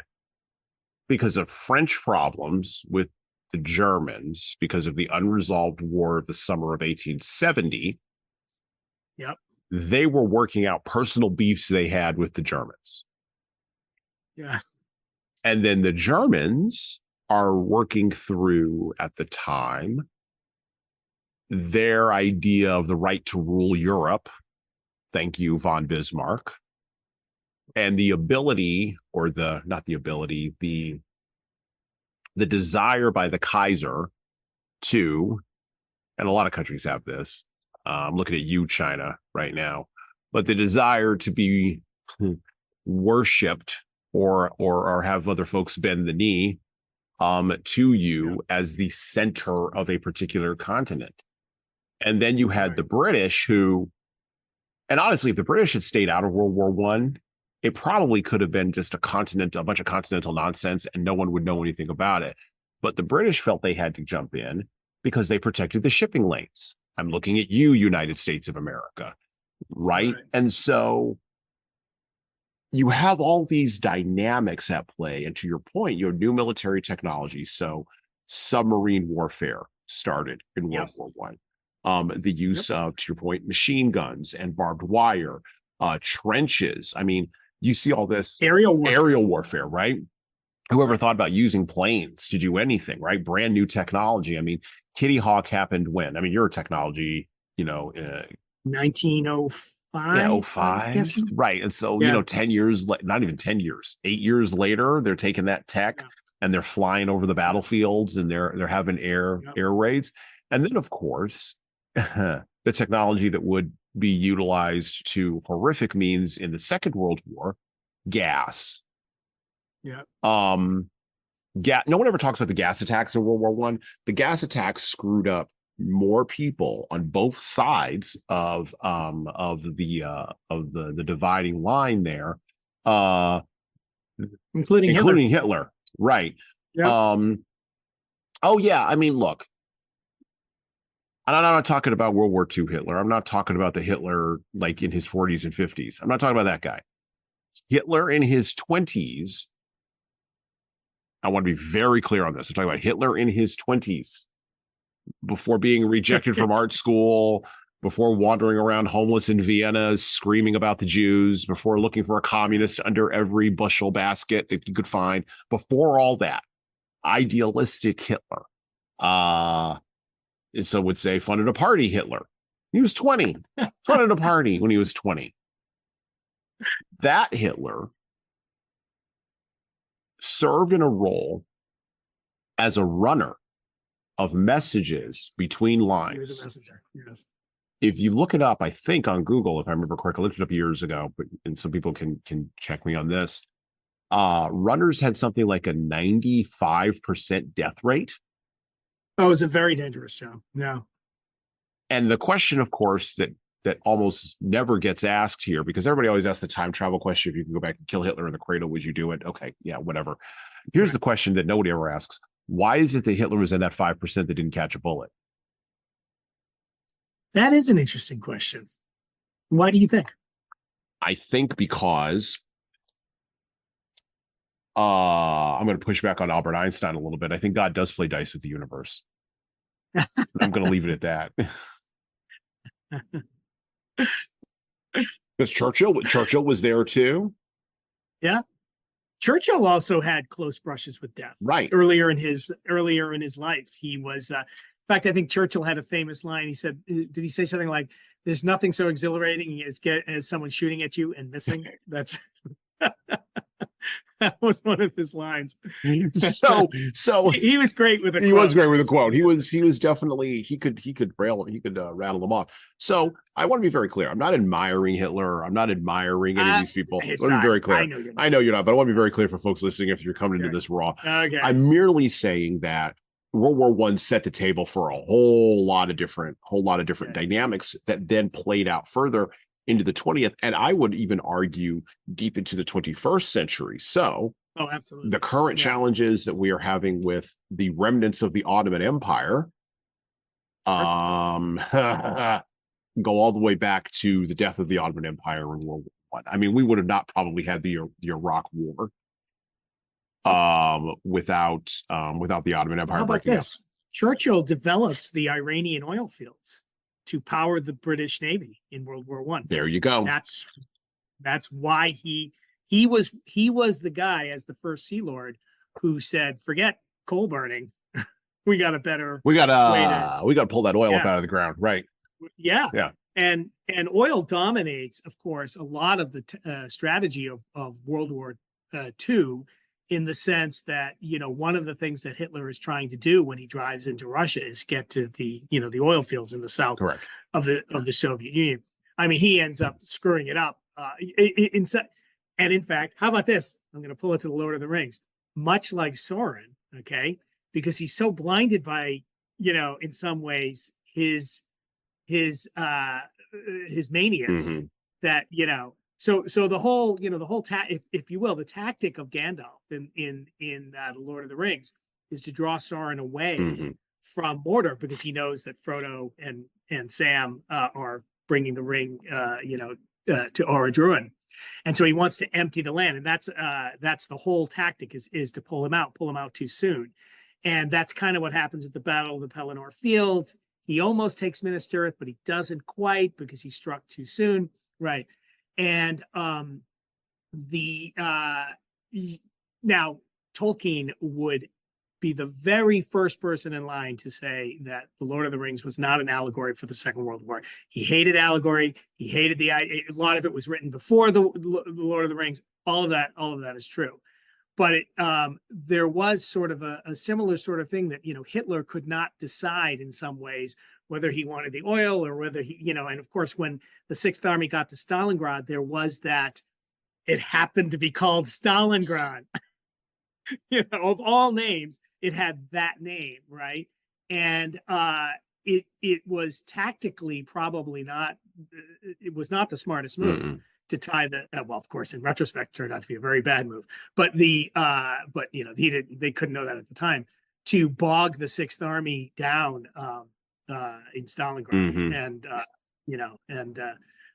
because of French problems with the Germans, because of the unresolved war of the summer of 1870. Yep. They were working out personal beefs they had with the Germans. Yeah. And then the Germans are working through, at the time, their idea of the right to rule Europe. Thank you, von Bismarck. And the ability, or not the ability, the desire by the Kaiser to, and a lot of countries have this, I'm looking at you, China, right now, but the desire to be worshipped or have other folks bend the knee to you as the center of a particular continent. And then you had the British who, and honestly, if the British had stayed out of World War I, it probably could have been just a bunch of continental nonsense, and no one would know anything about it. But the British felt they had to jump in because they protected the shipping lanes. I'm looking at you, United States of America, right? And so you have all these dynamics at play. And to your point, you have new military technology. So submarine warfare started in World War I. The use of, to your point, machine guns and barbed wire, trenches. I mean, you see all this aerial warfare, right? Whoever thought about using planes to do anything, right? Brand new technology. I mean, Kitty Hawk happened when? I mean, your technology, 1905. Yeah, 05. Right. And so, 10 years, not even 10 years, 8 years later, they're taking that tech and they're flying over the battlefields, and they're having air raids. And then, of course, the technology that would be utilized to horrific means in the Second World War, gas. No one ever talks about the gas attacks in World War I. The gas attacks screwed up more people on both sides of the dividing line there, including Hitler. Right. I mean, look, I'm not talking about World War II Hitler. I'm not talking about the Hitler like in his 40s and 50s. I'm not talking about that guy. Hitler in his 20s. I want to be very clear on this. I'm talking about Hitler in his 20s, before being rejected from art school, before wandering around homeless in Vienna, screaming about the Jews, before looking for a communist under every bushel basket that you could find. Before all that, idealistic Hitler. Some would say funded a party Hitler. He was 20, funded a party when he was 20. That Hitler served in a role as a runner of messages between lines. He was a messenger, yes. If you look it up, I think on Google, if I remember correctly, I looked it up years ago, and some people can check me on this. Runners had something like a 95% death rate. Oh, it was a very dangerous job. Yeah. And the question, of course, that almost never gets asked here, because everybody always asks the time travel question. If you can go back and kill Hitler in the cradle, would you do it? Okay, yeah, whatever. Here's the question that nobody ever asks. Why is it that Hitler was in that 5% that didn't catch a bullet? That is an interesting question. Why do you think? I think because I'm going to push back on Albert Einstein a little bit. I think God does play dice with the universe. I'm going to leave it at that. Because Churchill was there too. Yeah. Churchill also had close brushes with death. Right. Earlier in his life, he was. In fact, I think Churchill had a famous line. He said, "Did he say something like, there's nothing so exhilarating as someone shooting at you and missing?" That's that was one of his lines. So he was great with a quote. He was great with a quote. He was definitely he could rattle them off. So I want to be very clear. I'm not admiring Hitler. I'm not admiring any of these people. I want to be very clear. I know you're not, but I want to be very clear for folks listening if you're coming into this raw. Okay. I'm merely saying that World War I set the table for a whole lot of different dynamics that then played out further into the 20th, and I would even argue deep into the 21st century. So, absolutely, the current challenges that we are having with the remnants of the Ottoman Empire, go all the way back to the death of the Ottoman Empire in World War I. I mean, we would have not probably had the Iraq War without the Ottoman Empire. How about this? Churchill develops the Iranian oil fields to power the British Navy in World War I. There you go. That's why he was the guy as the first Sea Lord who said, "Forget coal burning. we got to pull that oil up out of the ground." Right. Yeah. Yeah. And oil dominates, of course, a lot of the strategy of World War II, in the sense that, one of the things that Hitler is trying to do when he drives into Russia is get to the oil fields in the south of the Soviet Union. I mean, he ends up screwing it up. And in fact, how about this? I'm going to pull it to the Lord of the Rings. Much like Sauron, okay, because he's so blinded by, in some ways his manias that, So the whole, if you will, the tactic of Gandalf in the Lord of the Rings is to draw Sauron away from Mordor, because he knows that Frodo and Sam are bringing the ring, to Orodruin, and so he wants to empty the land, and that's the whole tactic is to pull him out too soon, and that's kind of what happens at the Battle of the Pelennor Fields. He almost takes Minas Tirith, but he doesn't quite because he struck too soon, right? And now Tolkien would be the very first person in line to say that the Lord of the Rings was not an allegory for the Second World War. He hated allegory. He hated a lot of it was written before the Lord of the Rings. All of that is true. But there was sort of a similar sort of thing that, Hitler could not decide in some ways whether he wanted the oil or whether he, and of course, when the Sixth Army got to Stalingrad, there was that it happened to be called Stalingrad. Of all names, it had that name, right? And it was tactically probably not, it was not the smartest move to tie the, well, of course, in retrospect, turned out to be a very bad move. But they couldn't know that at the time, to bog the Sixth Army down in Stalingrad. And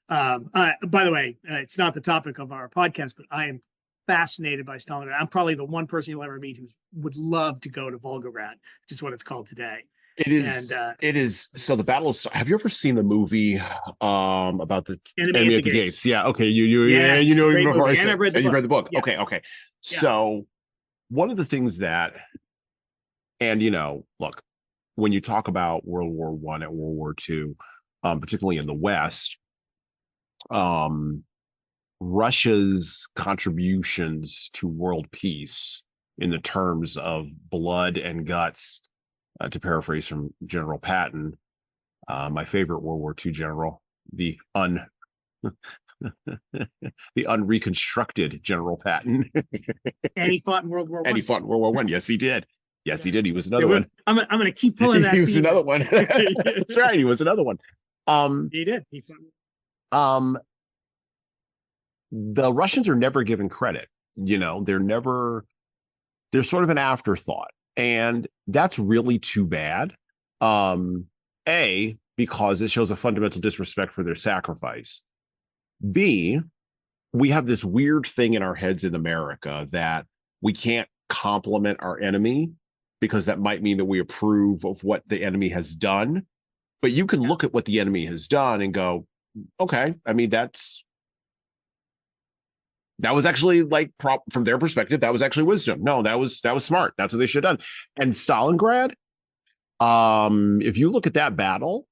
by the way, it's not the topic of our podcast, but I am fascinated by Stalingrad. I'm probably the one person you'll ever meet who would love to go to Volgograd, which is what it's called today. It is. So the Battle of have you ever seen the movie about the enemy at the gates? Yeah. Okay. Yes, you know even before I said, and you've read the book. Yeah. Okay. Yeah. So one of the things that, and look, when you talk about World War I and World War II, particularly in the West, Russia's contributions to world peace in the terms of blood and guts, to paraphrase from General Patton, my favorite World War II general, the unreconstructed General Patton. And he fought in World War I. And he fought in World War I. Yes, he did. Yes, he did. He was another one. I'm going to keep pulling that. He was another one. That's right. He was another one. He did. He fought. The Russians are never given credit. They're sort of an afterthought. And that's really too bad. A, because it shows a fundamental disrespect for their sacrifice. B, we have this weird thing in our heads in America that we can't compliment our enemy because that might mean that we approve of what the enemy has done. But you can look at what the enemy has done and go, okay, I mean, that was actually like from their perspective, that was actually wisdom. No, that was smart. That's what they should have done. And Stalingrad, if you look at that battle,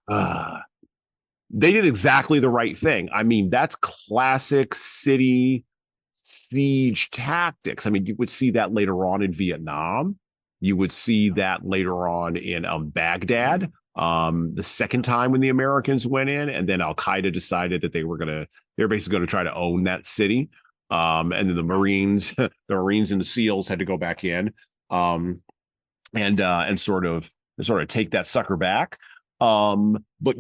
they did exactly the right thing. I mean, that's classic city siege tactics. I mean, you would see that later on in Vietnam. You would see that later on in Baghdad. The second time when the Americans went in, and then Al Qaeda decided that they're basically going to try to own that city. And then the Marines and the SEALs had to go back in, and sort of take that sucker back. But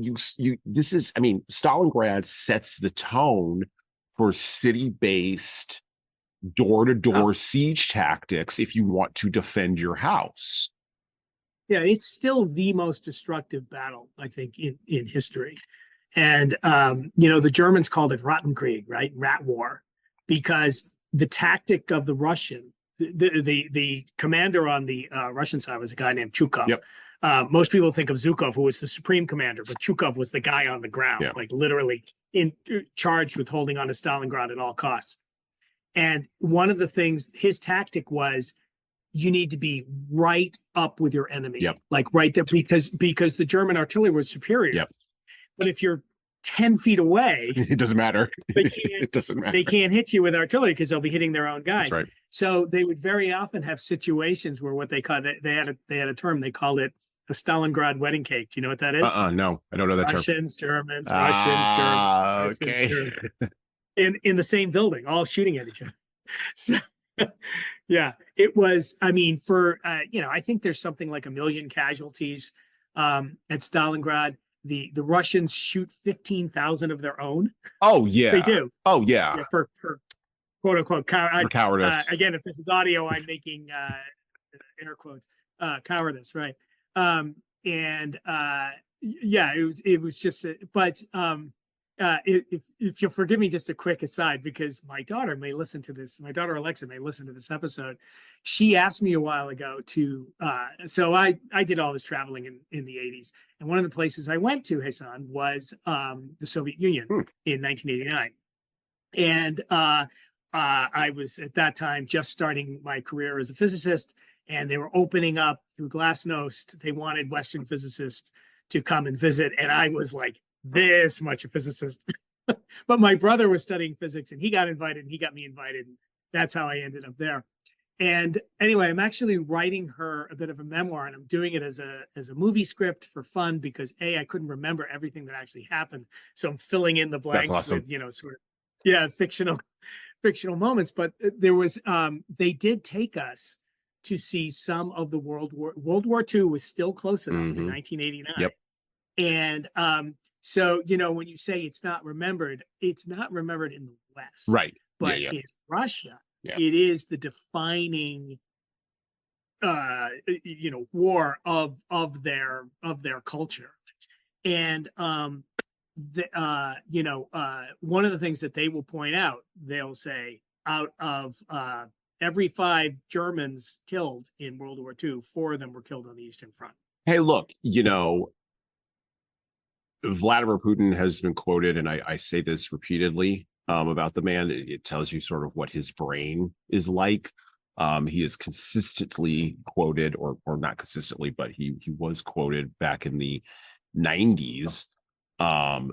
this is, I mean, Stalingrad sets the tone for city-based door-to-door siege tactics if you want to defend your house. Yeah, it's still the most destructive battle, I think, in history. And the Germans called it Rattenkrieg, right? Rat war, because the tactic of the Russian, the commander on the Russian side was a guy named Chukov. Yep. Most people think of Zhukov, who was the supreme commander, but Chukov was the guy on the ground, like literally charged with holding on to Stalingrad at all costs. And one of the things, his tactic was, you need to be right up with your enemy, like right there, because the German artillery was superior. Yep. But if you're 10 feet away, it doesn't matter. It doesn't matter. They can't hit you with artillery because they'll be hitting their own guys. That's right. So they would very often have situations where what they called they had a term, they called it a Stalingrad wedding cake. Do you know what that is? No, I don't know that term. Russians, Germans, Russians, okay. Germans, in the same building, all shooting at each other. So, yeah, it was. I mean, for I think there's something like 1 million casualties at Stalingrad. The Russians shoot 15,000 of their own. Oh yeah, they do. Oh yeah, for quote unquote cowardice. Again, if this is audio, I'm making air quotes. Cowardice, right? It was just, but if you'll forgive me, just a quick aside, because my daughter may listen to this. My daughter Alexa may listen to this episode. She asked me a while ago so I did all this traveling in the 80s. And one of the places I went to, Jesan, was the Soviet Union in 1989. And I was at that time just starting my career as a physicist, and they were opening up through Glasnost. They wanted Western physicists to come and visit. And I was like this much a physicist. But my brother was studying physics, and he got invited, and he got me invited. And that's how I ended up there. And anyway, I'm actually writing her a bit of a memoir, and I'm doing it as a movie script for fun because I couldn't remember everything that actually happened. So I'm filling in the blanks with, fictional moments. But there was, they did take us to see some of the World War II was still close enough in 1989. Yep. And so, when you say it's not remembered in the West. Right. But in Russia, it is the defining, war of their culture. And, one of the things that they will point out, they'll say out of every 5 Germans killed in World War II, 4 of them were killed on the Eastern Front. Hey, look, Vladimir Putin has been quoted, and I say this repeatedly about the man. It tells you sort of what his brain is like. He is consistently quoted, or not consistently, but he was quoted back in the 90s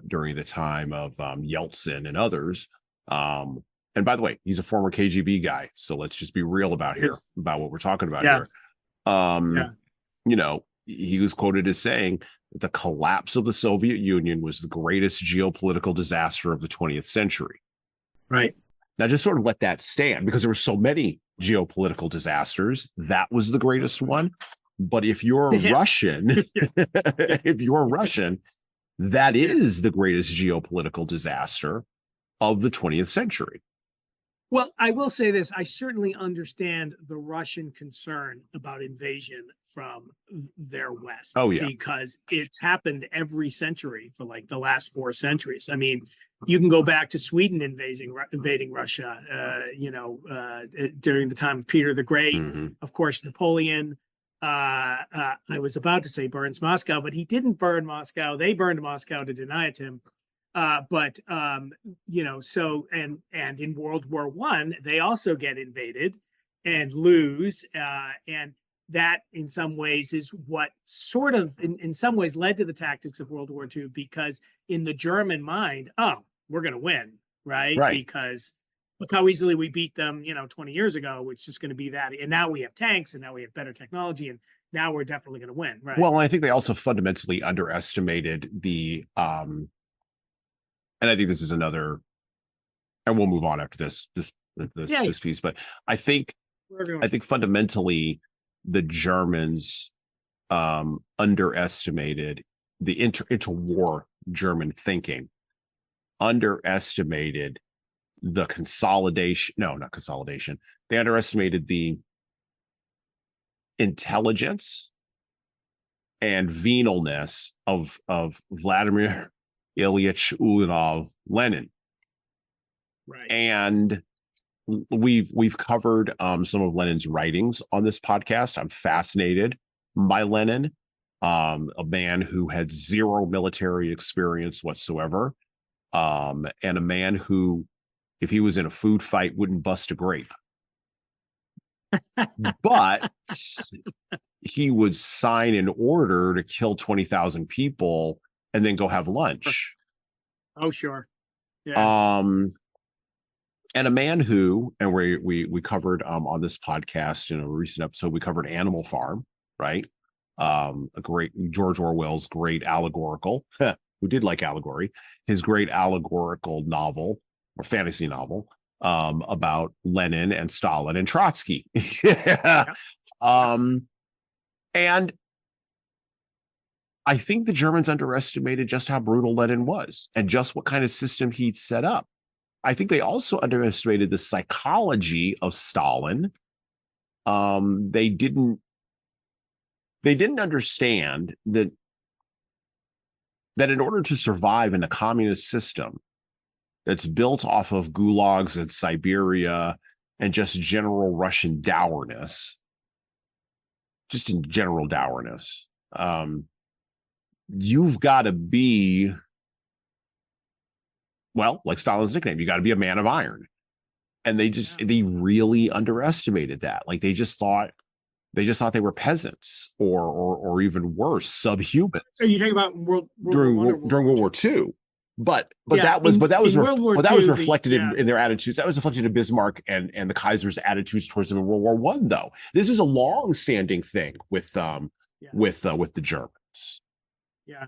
during the time of Yeltsin and others. And by the way, he's a former KGB guy, so let's just be real about what we're talking about here. He was quoted as saying the collapse of the Soviet Union was the greatest geopolitical disaster of the 20th century. Right. Now, just sort of let that stand, because there were so many geopolitical disasters. That was the greatest one. But if you're Russian, that is the greatest geopolitical disaster of the 20th century. Well, I will say this. I certainly understand the Russian concern about invasion from their West Oh yeah. because it's happened every century for like the last 4 centuries. I mean, you can go back to Sweden invading Russia, during the time of Peter the Great. Mm-hmm. Of course, Napoleon. I was about to say burns Moscow, but he didn't burn Moscow. They burned Moscow to deny it to him. So and in World War I, they also get invaded and lose. And that in some ways is what sort of in some ways led to the tactics of World War II, because in the German mind, oh, we're gonna win, right? Right. Because look how easily we beat them, 20 years ago. It's just gonna be that. And now we have tanks and now we have better technology, and now we're definitely gonna win, right? Well, I think they also fundamentally underestimated the and I think this is another, and we'll move on after this piece, but I think fundamentally the Germans underestimated the interwar German thinking, underestimated the consolidation. No, not consolidation. They underestimated the intelligence and venalness of Vladimir Ilyich Ulyanov Lenin. Right. And we've covered some of Lenin's writings on this podcast. I'm fascinated by Lenin, a man who had zero military experience whatsoever, and a man who, if he was in a food fight, wouldn't bust a grape. But he would sign an order to kill 20,000 people and then go have lunch. Oh, sure. Yeah. And a man who, and we covered on this podcast in a recent episode, we covered Animal Farm, right? A great George Orwell's great allegorical, who did like allegory, his great allegorical novel or fantasy novel about Lenin and Stalin and Trotsky. Yeah. And I think the Germans underestimated just how brutal Lenin was and just what kind of system he'd set up. I think they also underestimated the psychology of Stalin. They didn't understand that in order to survive in a communist system that's built off of gulags and Siberia and just general Russian dourness, just in general dourness, you've got to be, well, like Stalin's nickname, you got to be a man of iron. And they really underestimated that. Like they just thought they were peasants or even worse, subhumans. Are you talking about during World War II? But that was reflected in their attitudes. That was reflected in Bismarck and the Kaiser's attitudes towards them in World War I, though. This is a long-standing thing with the Germans. Yeah.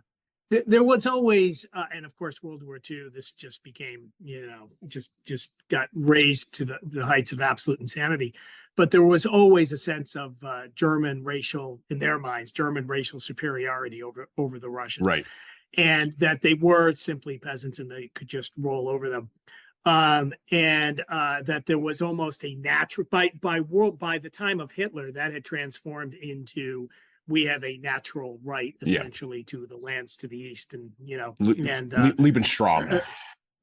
There was always, and of course, World War II, this just became, just got raised to the heights of absolute insanity. But there was always a sense of German racial, in their minds, German racial superiority over the Russians. Right. And that they were simply peasants and they could just roll over them. And that there was almost a natural, by the time of Hitler, that had transformed into, we have a natural right, essentially, to the lands to the east, and Lebensraum.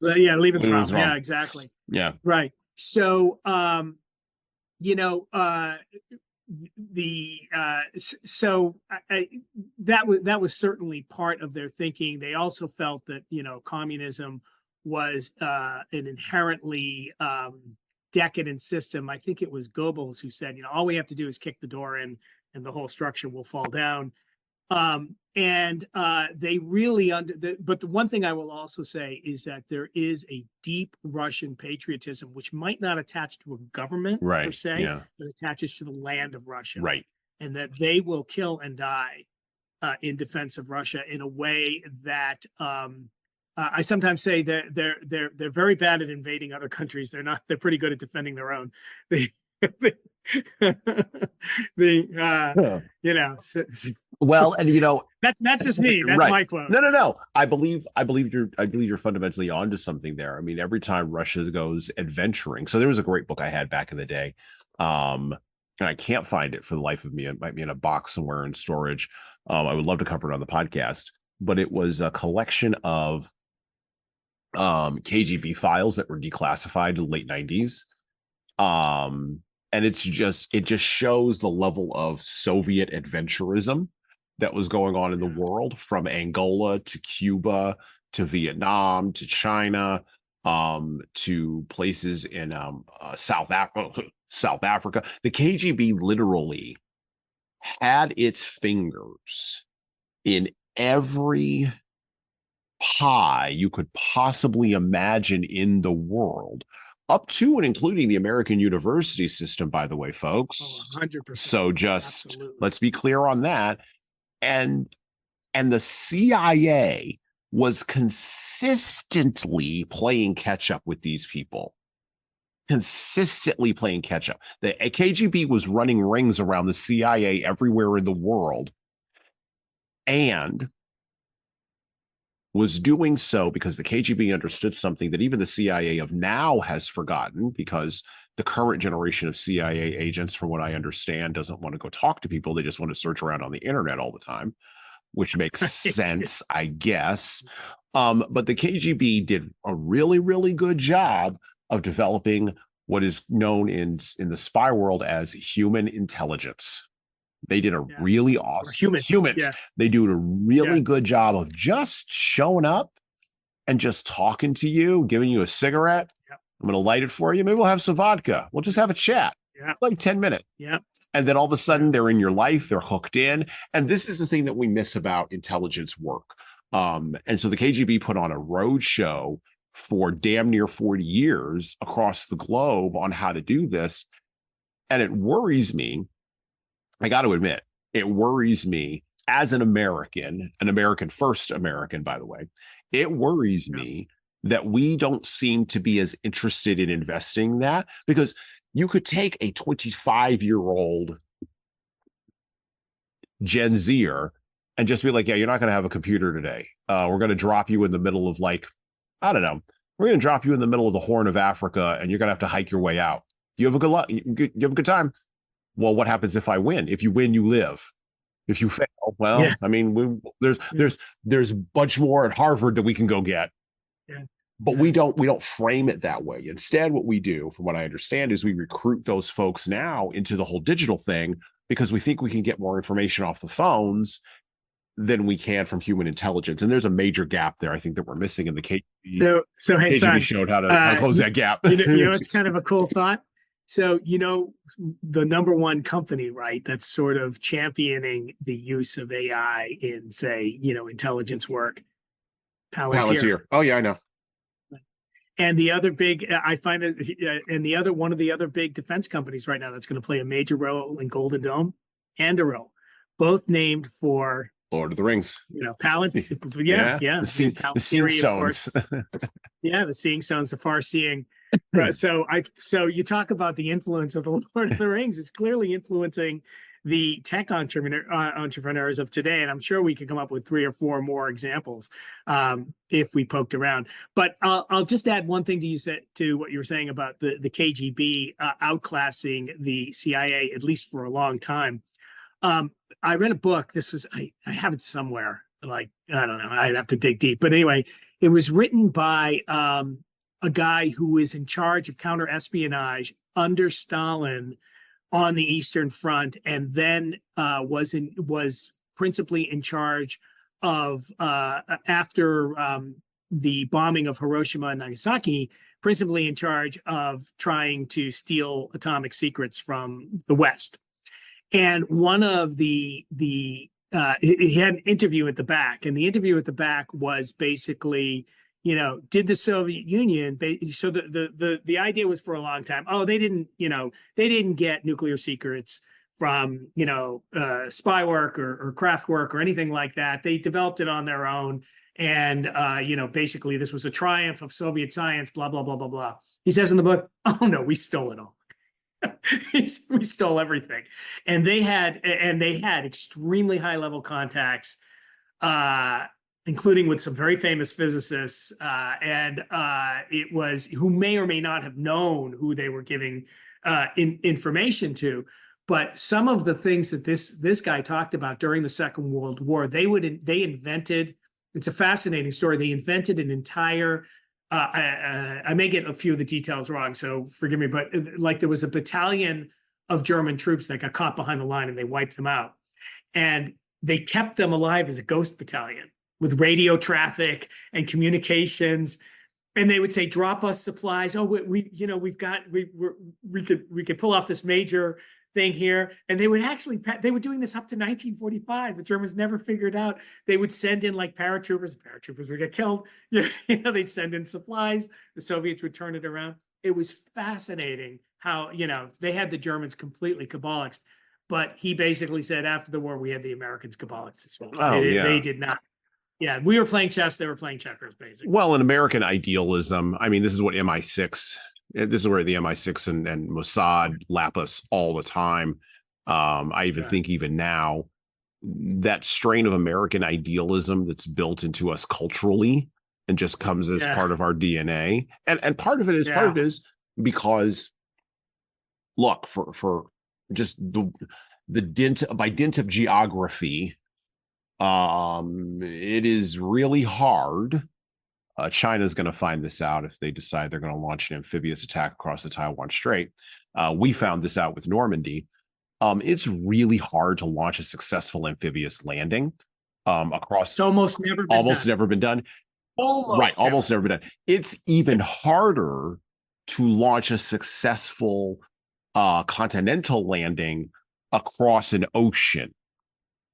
Lebensraum. Yeah, exactly. Yeah, right. So, that was certainly part of their thinking. They also felt that communism was an inherently decadent system. I think it was Goebbels who said, all we have to do is kick the door in, and the whole structure will fall down. They really but the one thing I will also say is that there is a deep Russian patriotism, which might not attach to a government per se, but attaches to the land of Russia. Right. And that they will kill and die in defense of Russia in a way that I sometimes say they're very bad at invading other countries. They're pretty good at defending their own. Well, and That's just me. That's right. my quote. No. I believe you're fundamentally onto something there. I mean, every time Russia goes adventuring. So there was a great book I had back in the day. And I can't find it for the life of me. It might be in a box somewhere in storage. I would love to cover it on the podcast, but it was a collection of KGB files that were declassified in the late 90s. And it just shows the level of Soviet adventurism that was going on in the world, from Angola to Cuba to Vietnam to China, to places in South Africa. The KGB literally had its fingers in every pie you could possibly imagine in the world, up to and including the American university system, by the way, folks. 100%. So just Absolutely. let's be clear on that. And the CIA was consistently playing catch up with these people. Consistently playing catch up. The KGB was running rings around the CIA everywhere in the world, and was doing so because the KGB understood something that even the CIA of now has forgotten, because the current generation of CIA agents, from what I understand, doesn't want to go talk to people. They just want to search around on the internet all the time, which makes sense, I guess. But the KGB did a really, really good job of developing what is known in the spy world as human intelligence. They did a really awesome humans. Yeah. They do a really good job of just showing up and just talking to you, giving you a cigarette. Yep. I'm going to light it for you. Maybe we'll have some vodka. We'll just have a chat. Yep. Like 10 minutes. Yeah. And then all of a sudden they're in your life. They're hooked in. And this is the thing that we miss about intelligence work. And so the KGB put on a road show for damn near 40 years across the globe on how to do this. And it worries me. I got to admit, it worries me as an American first American, by the way. It worries me that we don't seem to be as interested in investing that, because you could take a 25-year-old Gen Zer and just be like, yeah, you're not going to have a computer today. We're going to drop you in the middle of, like, I don't know. We're going to drop you in the middle of the Horn of Africa, and you're going to have to hike your way out. You have a good luck. You have a good time. Well, what happens if I win? If you win, you live. If you fail, well, I mean, there's a bunch more at Harvard that we can go get. Yeah. But we don't frame it that way. Instead, what we do, from what I understand, is we recruit those folks now into the whole digital thing, because we think we can get more information off the phones than we can from human intelligence. And there's a major gap there, I think, that we're missing in the KGB. So hey, KGB son, showed how to close that gap. It's kind of a cool thought. So, the number one company, right, that's sort of championing the use of AI in, say, intelligence work, Palantir. Oh, yeah, I know. And the other big, I find that, and one of the other big defense companies right now that's going to play a major role in Golden Dome and Arrow, both named for Lord of the Rings. Palantir. Yeah. The Seeing Stones. Yeah, the Seeing Stones, the far seeing. So you talk about the influence of the Lord of the Rings. It's clearly influencing the tech entrepreneurs of today, and I'm sure we could come up with 3 or 4 more examples if we poked around. But I'll just add one thing to what you were saying about the KGB outclassing the CIA, at least for a long time. I read a book. I have it somewhere. Like, I don't know. I'd have to dig deep. But anyway, it was written by a guy who was in charge of counterespionage under Stalin on the Eastern Front, and then was principally in charge of after the bombing of Hiroshima and Nagasaki, principally in charge of trying to steal atomic secrets from the West. And one of he had an interview at the back, and the interview at the back was basically, did the Soviet Union, so the idea was for a long time, they didn't get nuclear secrets from, spy work or craft work or anything like that. They developed it on their own. And, basically this was a triumph of Soviet science, blah, blah, blah, blah, blah. He says in the book, oh no, we stole it all. We stole everything. And they had extremely high level contacts, including with some very famous physicists. It was who may or may not have known who they were giving information to. But some of the things that this guy talked about during the Second World War, they invented. It's a fascinating story. They invented an entire. I may get a few of the details wrong, so forgive me. But like there was a battalion of German troops that got caught behind the line, and they wiped them out. And they kept them alive as a ghost battalion with radio traffic and communications. And they would say, "Drop us supplies. Oh, we could pull off this major thing here." And they were doing this up to 1945. The Germans never figured out. They would send in like paratroopers. Paratroopers would get killed. They'd send in supplies. The Soviets would turn it around. It was fascinating how, they had the Germans completely Kabbalixed. But he basically said after the war, we had the Americans Kabbalixed as well. Oh, They did not. Yeah, we were playing chess. They were playing checkers, basically. Well, in American idealism, I mean, this is what MI6. This is where the MI6 and Mossad lap us all the time. I even think even now, that strain of American idealism that's built into us culturally and just comes as part of our DNA. And part of it is because, look, for just the dint of geography, it is really hard. China's going to find this out if they decide they're going to launch an amphibious attack across the Taiwan Strait. We found this out with Normandy. It's really hard to launch a successful amphibious landing across. It's almost never been done. Almost never been done. It's even harder to launch a successful continental landing across an ocean.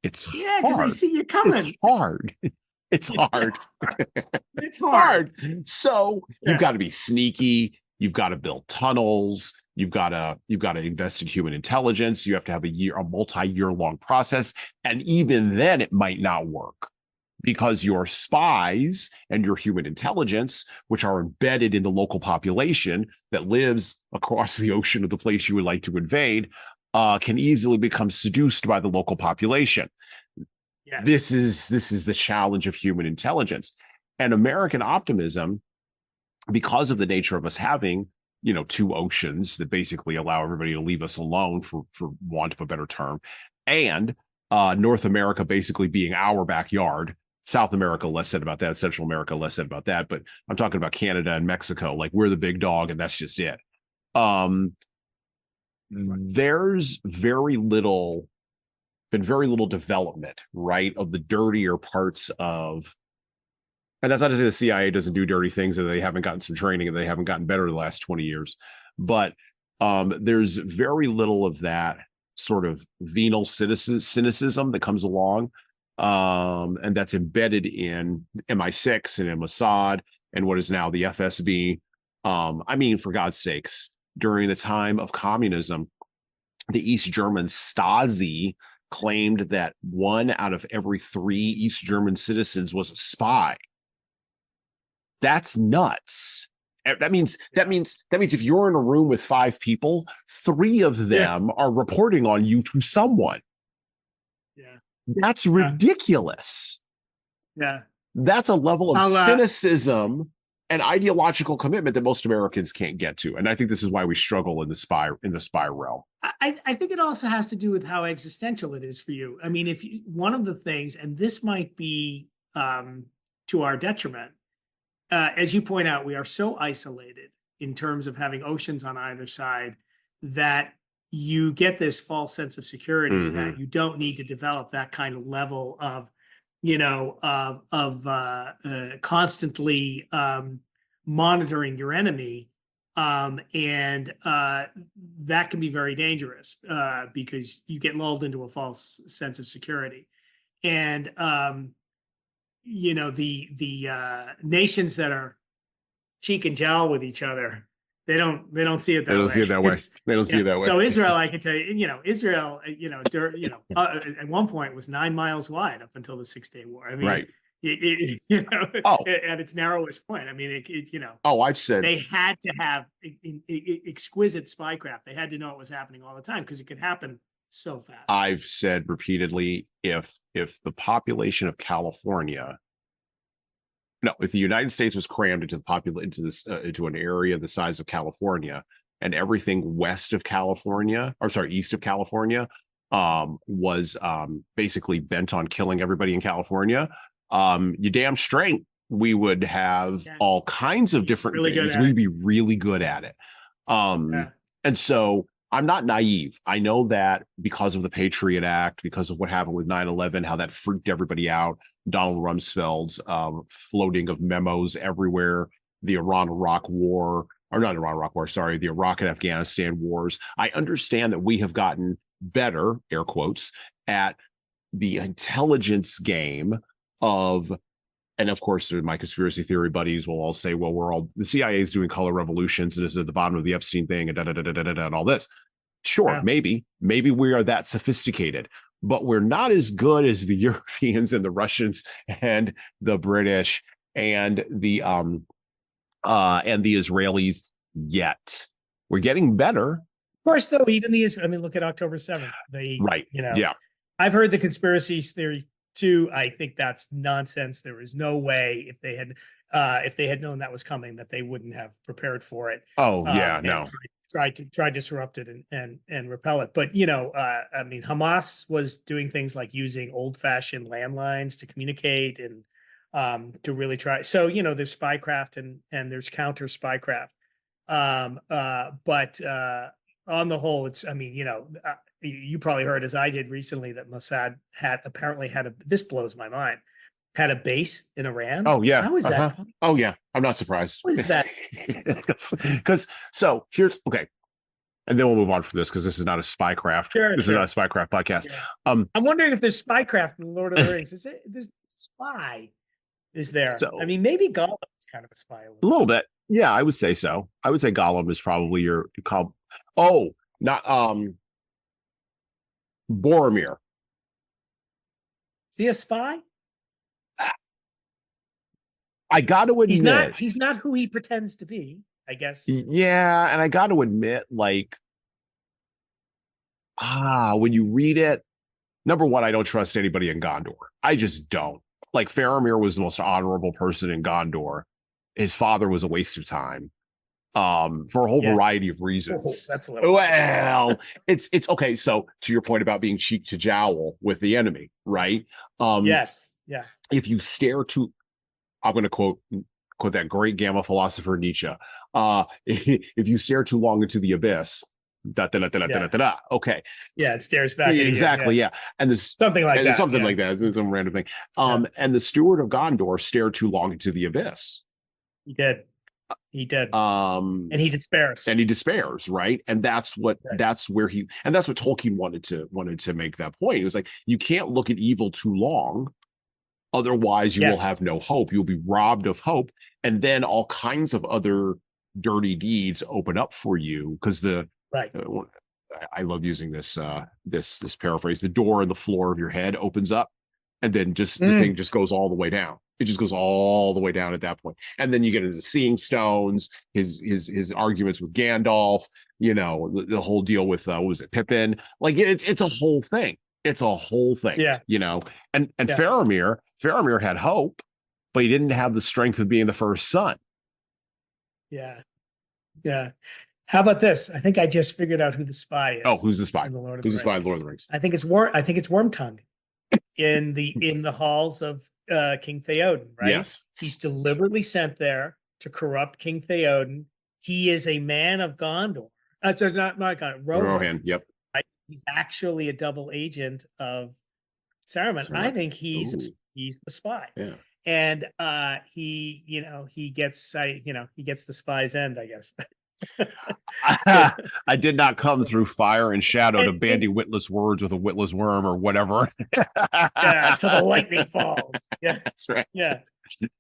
It's hard. Because they see you coming. It's hard. It's hard. It's hard. So you've got to be sneaky. You've got to build tunnels. You've got to invest in human intelligence. You have to have a multi-year long process. And even then it might not work because your spies and your human intelligence, which are embedded in the local population that lives across the ocean of the place you would like to invade, can easily become seduced by the local population. Yes. This is the challenge of human intelligence. And American optimism, because of the nature of us having, two oceans that basically allow everybody to leave us alone for want of a better term, and North America basically being our backyard, South America less said about that, Central America less said about that, but I'm talking about Canada and Mexico, like we're the big dog and that's just it. There's been very little development, right, of the dirtier parts of, and that's not to say the CIA doesn't do dirty things or they haven't gotten some training and they haven't gotten better the last 20 years, but there's very little of that sort of venal cynicism that comes along, and that's embedded in MI6 and in Mossad and what is now the FSB. I mean, for God's sakes, during the time of communism, the East German Stasi claimed that 1 out of every 3 East German citizens was a spy. That's nuts. That means if you're in a room with 5 people, 3 of them are reporting on you to someone. Yeah. That's ridiculous. Yeah. That's a level of cynicism and ideological commitment that most Americans can't get to. And I think this is why we struggle in the spy realm. I think it also has to do with how existential it is for you. I mean, one of the things, and this might be to our detriment, as you point out, we are so isolated in terms of having oceans on either side that you get this false sense of security that you don't need to develop that kind of level of, constantly monitoring your enemy. And that can be very dangerous because you get lulled into a false sense of security. And, the nations that are cheek and jowl with each other, they don't see it that way. They don't see it that way. They don't see it that way. So Israel, I can tell you, Israel, at one point was 9 miles wide up until the 6-Day War. I mean, right. At its narrowest point. I mean, I've said they had to have exquisite spycraft. They had to know what was happening all the time because it could happen so fast. I've said repeatedly, if the population of California, no, if the United States was crammed into an area the size of California, and everything west of California, east of California, was basically bent on killing everybody in California, you damn straight we would have all kinds of different things. We'd be really good at it. And so I'm not naive. I know that because of the Patriot Act, because of what happened with 9/11, how that freaked everybody out, Donald Rumsfeld's floating of memos everywhere, the Iran-Iraq war, or not Iran-Iraq war, sorry, the Iraq and Afghanistan wars. I understand that we have gotten better, air quotes, at the intelligence game of, and of course, my conspiracy theory buddies will all say, well, the CIA is doing color revolutions and is at the bottom of the Epstein thing and and all this. Sure, maybe we are that sophisticated, but we're not as good as the Europeans and the Russians and the British and the Israelis yet. We're getting better. Of course, though, even look at October 7th. I've heard the conspiracy theory too. I think that's nonsense. There is no way if they had known that was coming, that they wouldn't have prepared for it. Try to disrupt it and repel it. But Hamas was doing things like using old-fashioned landlines to communicate and to really try. So there's spycraft and there's counter spycraft. But on the whole, it's you probably heard, as I did recently, that Mossad apparently had this blows my mind, had a base in Iran. Oh yeah. How is that possible? Oh yeah. I'm not surprised. What is that? Because so here's okay. And then we'll move on from this because this is not a spycraft. This is not a spycraft podcast. Yeah. I'm wondering if there's spycraft in Lord of the Rings. There's spy is there? So, maybe Gollum is kind of a spy. A little bit. Yeah, I would say so. I would say Gollum is probably your call. Oh, not Boromir. Is he a spy? I got to admit, he's not who he pretends to be, I guess. Yeah, and I got to admit, when you read it, number one, I don't trust anybody in Gondor. I just don't. Faramir was the most honorable person in Gondor. His father was a waste of time. For a whole variety of reasons. That's a little it's okay. So to your point about being cheek to jowl with the enemy, right? Yes. Yeah. If you stare too, I'm going to quote that great Gamma philosopher Nietzsche. If you stare too long into the abyss, okay. Yeah, it stares back. Exactly. Yeah. And this something like that. Something like that. It's some random thing. And the steward of Gondor stared too long into the abyss. He did. And he despairs. Right. And that's what Tolkien wanted to make that point. It was like, you can't look at evil too long. Otherwise you will have no hope. You'll be robbed of hope. And then all kinds of other dirty deeds open up for you. Because I love using this paraphrase. The door in the floor of your head opens up, and then the thing just goes all the way down. It just goes all the way down at that point. And then you get into seeing stones, his arguments with Gandalf, the whole deal with what was it, Pippin? It's a whole thing. It's a whole thing. Yeah. And Faramir had hope, but he didn't have the strength of being the first son. Yeah. Yeah. How about this? I think I just figured out who the spy is. Oh, who's the spy? Who's the spy in Lord of the Rings? I think it's Wormtongue in the halls of King Theoden, right? Yes. He's deliberately sent there to corrupt King Theoden. He is a man of Gondor. So not Gondor, Rohan. Yep. Right? He's actually a double agent of Saruman. I think he's the spy. Yeah. And he gets the spy's end, I guess. I did not come through fire and shadow to bandy witless words with a witless worm or whatever. Till the lightning falls. Yeah, that's right. Yeah,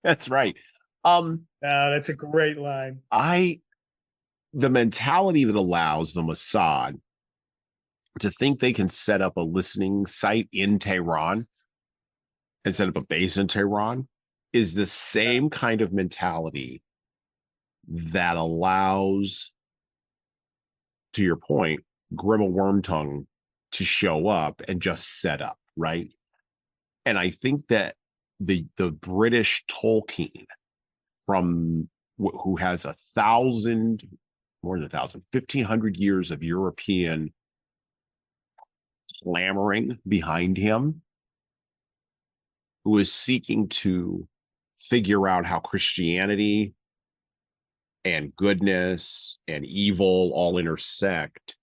that's right. That's a great line. The mentality that allows the Mossad to think they can set up a listening site in Tehran and set up a base in Tehran is the same kind of mentality that allows, to your point, Grima Wormtongue to show up and just set up, right? And I think that the British Tolkien, from who has 1,000, more than 1,000, 1,500 years of European clamoring behind him, who is seeking to figure out how Christianity and goodness and evil all intersect.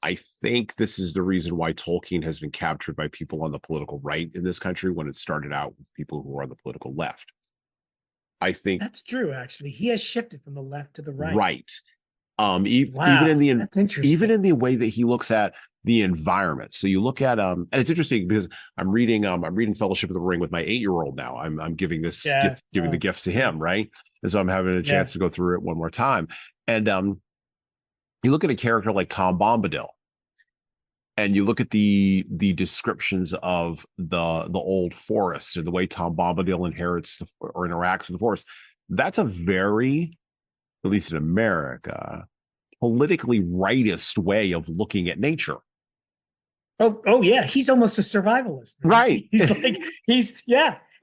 I think this is the reason why Tolkien has been captured by people on the political right in this country when it started out with people who were on the political left. I think that's true. Actually, he has shifted from the left to the right. Right. Wow, Even in the that's interesting. even in the way that he looks at the environment. So you look at and it's interesting because I'm reading Fellowship of the Ring with my 8-year-old now. I'm giving this giving the gift to him, right? And so I'm having a chance to go through it one more time. And you look at a character like Tom Bombadil, and you look at the descriptions of the old forest and the way Tom Bombadil inherits or interacts with the forest. That's a very, at least in America, politically rightist way of looking at nature. Oh yeah, he's almost a survivalist, right? He's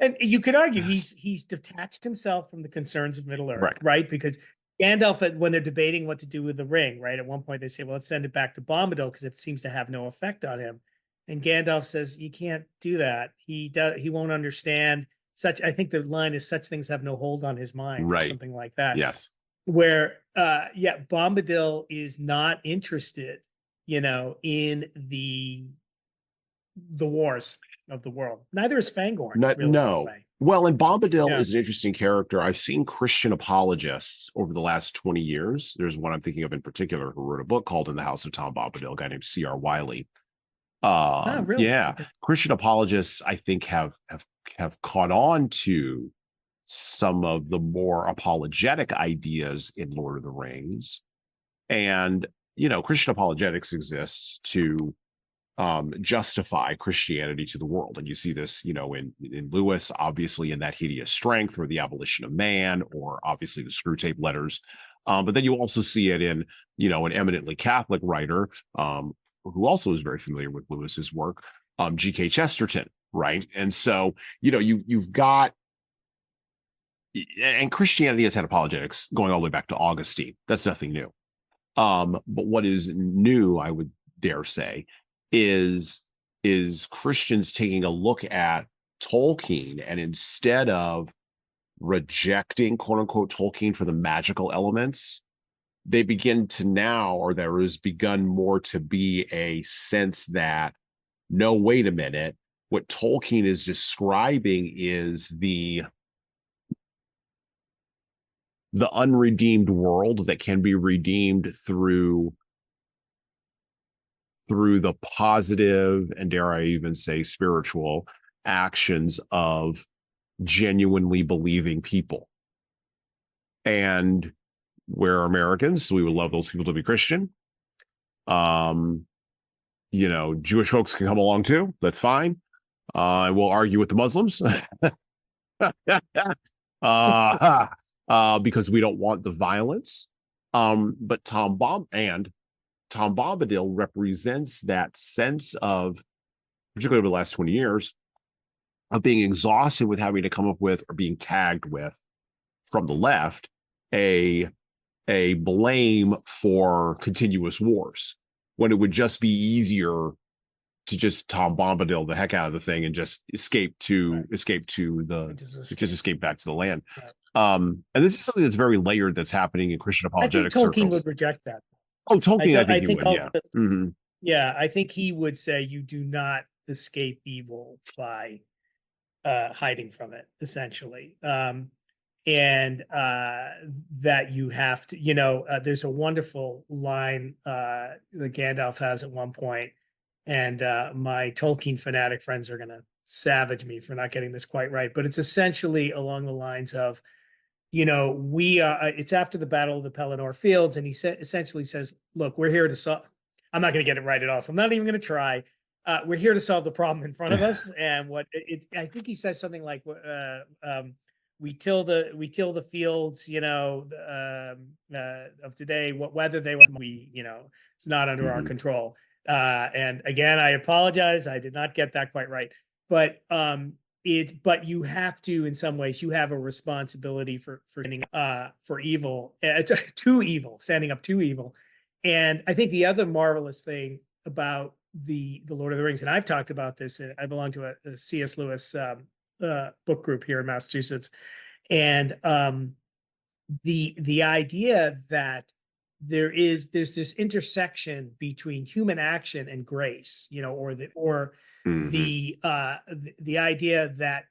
and you could argue he's detached himself from the concerns of Middle Earth, right? Because Gandalf, when they're debating what to do with the ring, right? At one point they say, well, let's send it back to Bombadil because it seems to have no effect on him. And Gandalf says, you can't do that. He won't understand such. I think the line is, such things have no hold on his mind, or something like that. Yes. Where Bombadil is not interested, in the wars of the world. Neither is Fangorn. No. Well, and Bombadil is an interesting character. I've seen Christian apologists over the last 20 years. There's one I'm thinking of in particular who wrote a book called In the House of Tom Bombadil, a guy named C.R. Wiley. Really? Yeah. Christian apologists, I think, have caught on to some of the more apologetic ideas in Lord of the Rings. And, Christian apologetics exists to justify Christianity to the world. And you see this, in Lewis, obviously in That Hideous Strength, or The Abolition of Man, or obviously the Screwtape Letters. But then you also see it in, an eminently Catholic writer who also is very familiar with Lewis's work, G.K. Chesterton, right? And so, you've got, and Christianity has had apologetics going all the way back to Augustine. That's nothing new. But what is new, I would dare say, is Christians taking a look at Tolkien, and instead of rejecting, quote unquote, Tolkien for the magical elements, they begin to now, or there has begun more to be a sense that, no, wait a minute, what Tolkien is describing is the unredeemed world that can be redeemed through the positive, and dare I even say spiritual, actions of genuinely believing people. And we're Americans, so we would love those people to be Christian. Jewish folks can come along too. That's fine. And we'll argue with the Muslims because we don't want the violence. But Tom Bombadil represents that sense of, particularly over the last 20 years, of being exhausted with having to come up with, or being tagged with, from the left, a blame for continuous wars, when it would just be easier to just Tom Bombadil the heck out of the thing and just escape back to the land. And this is something that's very layered that's happening in Christian apologetics circles. I think Tolkien would reject that. Oh, Tolkien, I think he would, yeah. Mm-hmm. Yeah, I think he would say you do not escape evil by hiding from it, essentially. And that you have to, there's a wonderful line that Gandalf has at one point, and my Tolkien fanatic friends are going to savage me for not getting this quite right, but it's essentially along the lines of, it's after the Battle of the Pelennor Fields, and he essentially says, look, we're here to solve. I'm not going to get it right at all, so I'm not even going to try. we're here to solve the problem in front of us. And I think he says something like, we till the fields, of today, whether they it's not under our control. And again, I apologize. I did not get that quite right, but you have to, in some ways, you have a responsibility for evil, to evil, standing up to evil. And I think the other marvelous thing about the Lord of the Rings, and I've talked about this, and I belong to a C.S. Lewis book group here in Massachusetts, and the idea that there's this intersection between human action and grace, or the idea that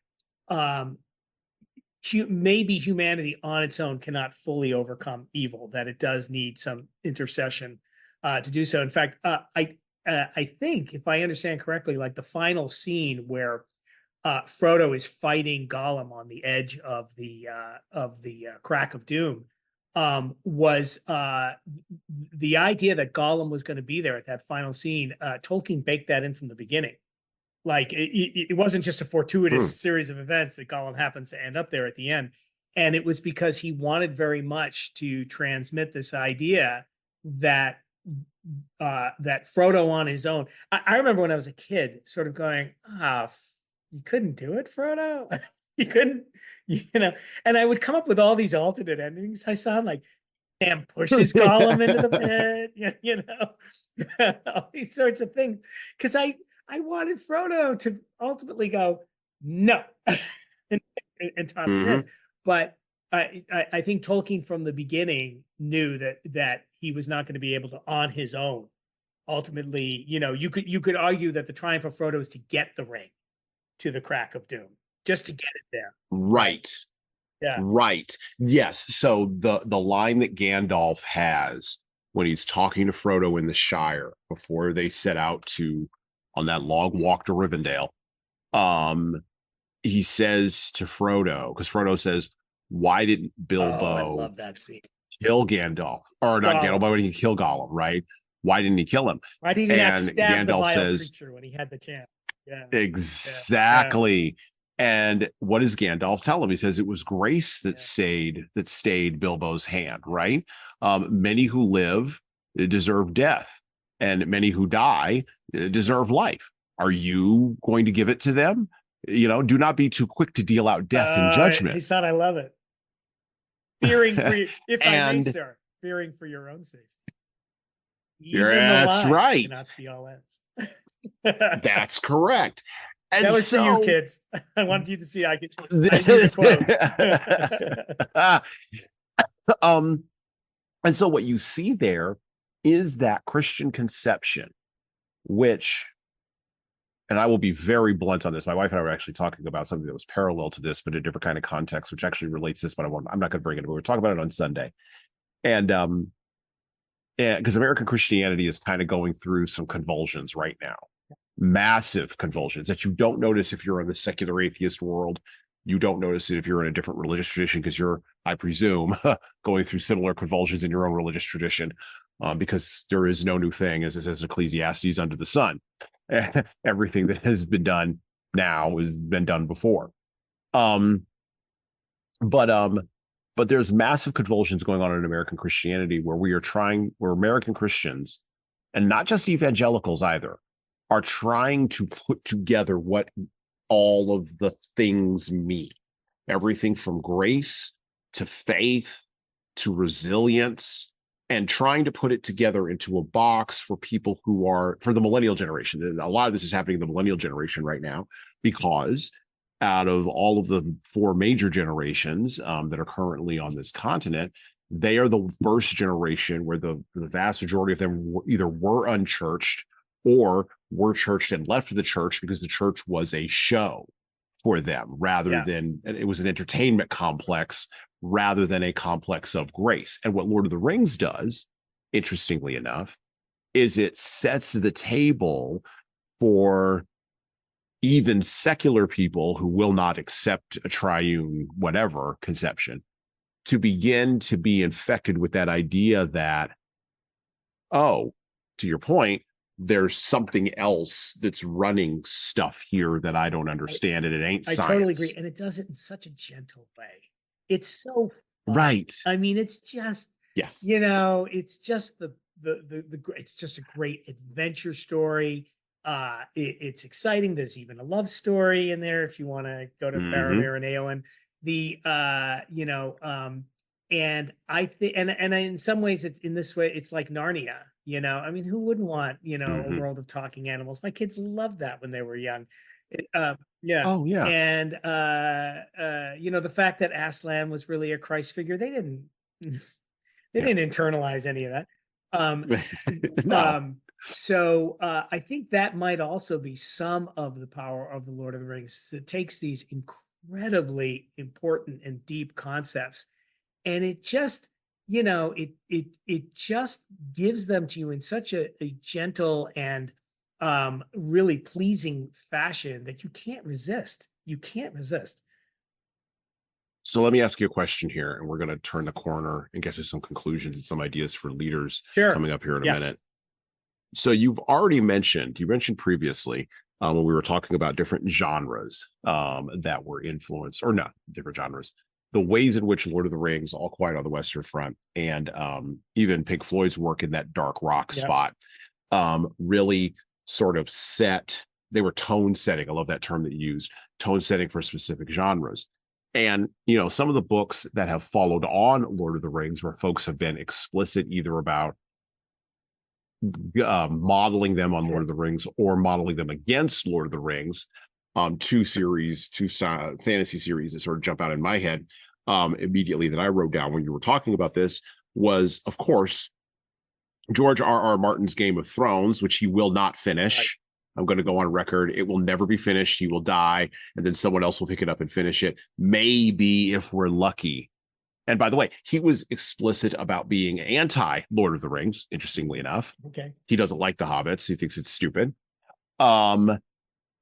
maybe humanity on its own cannot fully overcome evil, that it does need some intercession to do so. In fact, I think, if I understand correctly, like the final scene where Frodo is fighting Gollum on the edge of the crack of doom, was the idea that Gollum was going to be there at that final scene. Tolkien baked that in from the beginning. Like it wasn't just a fortuitous series of events that Gollum happens to end up there at the end. And it was because he wanted very much to transmit this idea that Frodo on his own. I remember when I was a kid sort of going, you couldn't do it, Frodo. You couldn't, and I would come up with all these alternate endings. I saw like Sam pushes Gollum into the pit, all these sorts of things. Because I wanted Frodo to ultimately go, no, and toss it in. But I think Tolkien from the beginning knew that he was not going to be able to on his own. Ultimately, you could argue that the triumph of Frodo is to get the ring to the crack of doom, just to get it there. Right. Yeah. Right. Yes. So the line that Gandalf has when he's talking to Frodo in the Shire before they set out on that long walk to Rivendell, he says to Frodo, because Frodo says, "Why didn't Bilbo I love that scene. Kill Gandalf? Or not Gandalf, why didn't he kill Gollum, right? Why didn't he kill him? Why did he not stab the vile creature when he had the chance?" Yeah. Exactly. Yeah. And what does Gandalf tell him? He says it was grace that stayed Bilbo's hand, right? Many who live deserve death, and many who die deserve life. Are you going to give it to them? Do not be too quick to deal out death and judgment. He said, I love it. Fearing for you, if I may, sir, fearing for your own safety. That's right. Cannot see all ends. That's correct. And that was for you, kids. I wanted you to see. I could the quote. And so what you see there is that Christian conception, which, and I will be very blunt on this. My wife and I were actually talking about something that was parallel to this, but a different kind of context, which actually relates to this. But I'm not going to bring it up. We were talking about it on Sunday, and because American Christianity is kind of going through some convulsions right now. Massive convulsions that you don't notice if you're in the secular atheist world. You don't notice it if you're in a different religious tradition, because you're, I presume, going through similar convulsions in your own religious tradition, because there is no new thing, as it says in Ecclesiastes, under the sun. Everything that has been done now has been done before. But there's massive convulsions going on in American Christianity where American Christians, and not just evangelicals either, are trying to put together what all of the things mean. Everything from grace to faith to resilience, and trying to put it together into a box for people for the millennial generation. A lot of this is happening in the millennial generation right now, because out of all of the four major generations that are currently on this continent, they are the first generation where the vast majority of them either were unchurched or were churched and left the church because the church was a show for them, rather than, it was an entertainment complex rather than a complex of grace. And what Lord of the Rings does, interestingly enough, is it sets the table for even secular people who will not accept a triune whatever conception to begin to be infected with that idea that, oh, to your point, there's something else that's running stuff here that I don't understand, and it ain't I science. totally agree. And it does it in such a gentle way. It's so fun. Right. I mean, it's just, Yes. it's just it's just a great adventure story. It's exciting. There's even a love story in there if you want to go to Faramir and Eowyn. And I think, and in some ways, it's in this way, it's like Narnia. I mean, who wouldn't want a world of talking animals? My kids loved that when they were young. Yeah. Oh yeah. And the fact that Aslan was really a Christ figure, they didn't internalize any of that. No. So I think that might also be some of the power of the Lord of the Rings. It takes these incredibly important and deep concepts, and it just, it just gives them to you in such a gentle and really pleasing fashion that you can't resist. You can't resist. So let me ask you a question here, and we're going to turn the corner and get to some conclusions and some ideas for leaders coming up here in a minute. So you mentioned previously when we were talking about different genres that were influenced, or not different genres, the ways in which Lord of the Rings, All Quiet on the Western Front, and even Pink Floyd's work in that dark rock spot really sort of they were tone setting. I love that term that you used, tone setting for specific genres. And, some of the books that have followed on Lord of the Rings, where folks have been explicit either about modeling them on Lord of the Rings or modeling them against Lord of the Rings, two fantasy series that sort of jump out in my head immediately that I wrote down when you were talking about this was, of course, George R.R. Martin's Game of Thrones, which he will not finish. Right. I'm going to go on record. It will never be finished. He will die, and then someone else will pick it up and finish it. Maybe if we're lucky. And by the way, he was explicit about being anti-Lord of the Rings, interestingly enough. Okay. He doesn't like the Hobbits. He thinks it's stupid. And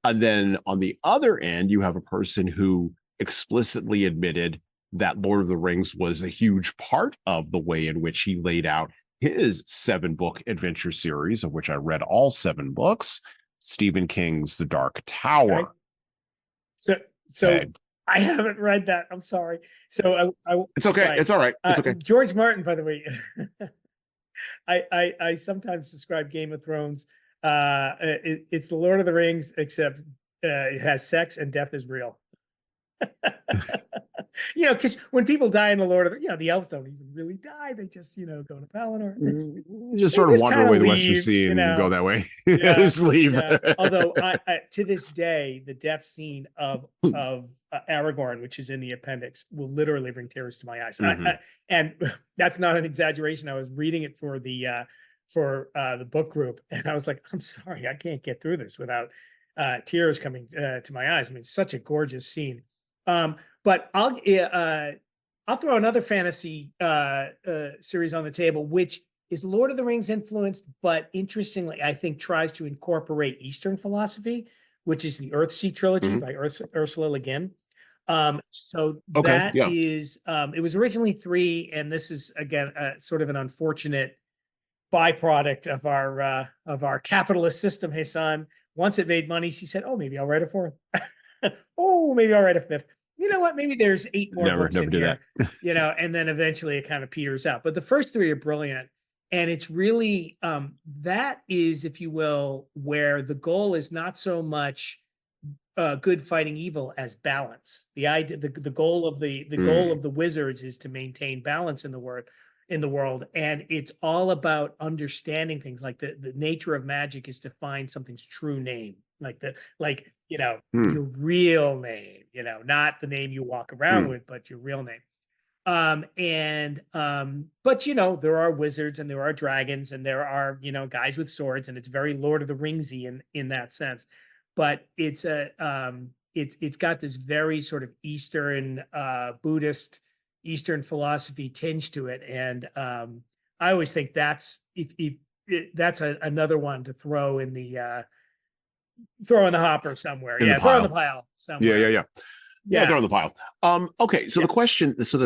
then on the other end, you have a person who explicitly admitted that Lord of the Rings was a huge part of the way in which he laid out his 7-book adventure series, of which I read all 7 books. Stephen King's The Dark Tower. Okay. So I haven't read that. I'm sorry. So it's okay. It's all right. It's okay. George Martin, by the way, I sometimes describe Game of Thrones. It's the Lord of the Rings, except it has sex and death is real. Because when people die in the Lord of the elves don't even really die. They just, go to Valinor. Just sort of wander away the Western Sea and go that way. Just leave. Yeah. Although to this day, the death scene of Aragorn, which is in the appendix, will literally bring tears to my eyes. And that's not an exaggeration. I was reading it for the book group, and I was like, I'm sorry, I can't get through this without tears coming to my eyes. I mean, it's such a gorgeous scene. But I'll throw another fantasy series on the table, which is Lord of the Rings influenced, but interestingly, I think tries to incorporate Eastern philosophy, which is the Earthsea trilogy by Ursula Le Guin. It was originally 3, and this is again sort of an unfortunate byproduct of our capitalist system. Jesan, once it made money, she said, "Oh, maybe I'll write a 4th. Oh, maybe I'll write a 5th. You know what? Maybe there's 8 more books in here, and then eventually it kind of peters out. But the first 3 are brilliant. And it's really, that is, if you will, where the goal is not so much good fighting evil as balance. The idea, the goal of the goal of the wizards is to maintain balance in the world. And it's all about understanding things like the nature of magic is to find something's true name, your real name, not the name you walk around with, but your real name. But there are wizards and there are dragons and there are, guys with swords, and it's very Lord of the Ringsy in that sense. But it's got this very sort of Eastern Buddhist Eastern philosophy tinge to it. And I always think that's another one to throw in the hopper somewhere. Throw in the pile somewhere. Yeah, throw in the pile. Okay, so the question, this is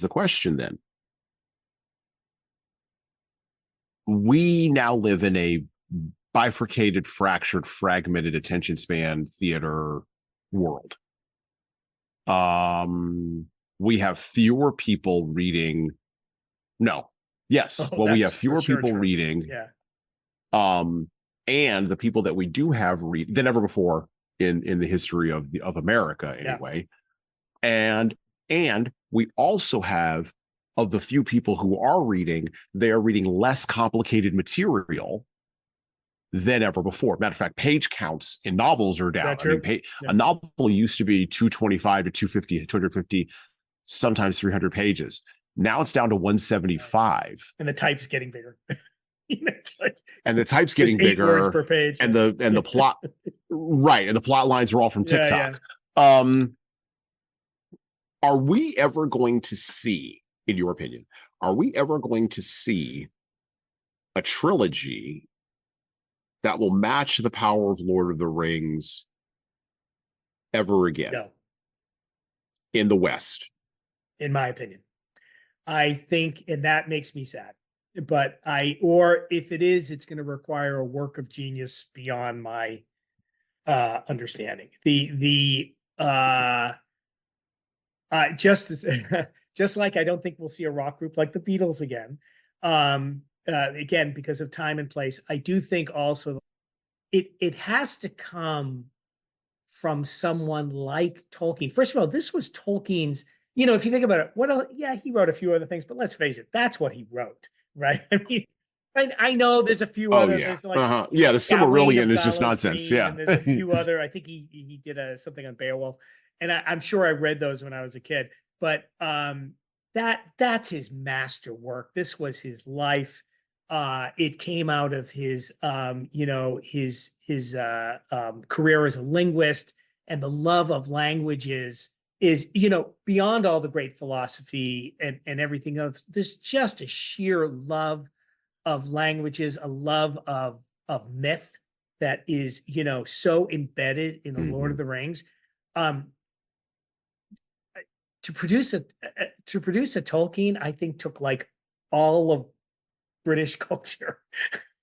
the question then. we now live in a bifurcated, fractured, fragmented attention span theater world. We have fewer people reading. No, yes. Oh, Well, we have that's for fewer sure people true. reading. Yeah. And the people that we do have read than ever before in the history of America anyway. Yeah. And we also have, of the few people who are reading, they are reading less complicated material than ever before. Matter of fact, page counts in novels are down. I mean, a novel used to be 225 to 250, 250, sometimes 300 pages. Now it's down to 175. And the type's getting bigger. It's like, and the type's getting bigger. 8 words per page. And the plot, right. And the plot lines are all from TikTok. Are we ever going to see, in your opinion, are we ever going to see a trilogy that will match the power of Lord of the Rings ever again? No. In the West? In my opinion. I think, and that makes me sad. But or if it is, it's going to require a work of genius beyond my understanding. Just like I don't think we'll see a rock group like the Beatles again. Again, because of time and place. I do think also it has to come from someone like Tolkien. First of all, this was Tolkien's, if you think about it, he wrote a few other things, but let's face it, that's what he wrote, right? I mean, I know there's a few other things like the Silmarillion is just nonsense. Yeah. And there's a few other, I think he did something on Beowulf. And I'm sure I read those when I was a kid, but that's his masterwork. This was his life. It came out of his career as a linguist, and the love of languages is beyond all the great philosophy and everything else. There's just a sheer love of languages, a love of myth that is so embedded in the Lord of the Rings. To produce a Tolkien, I think took like all of British culture.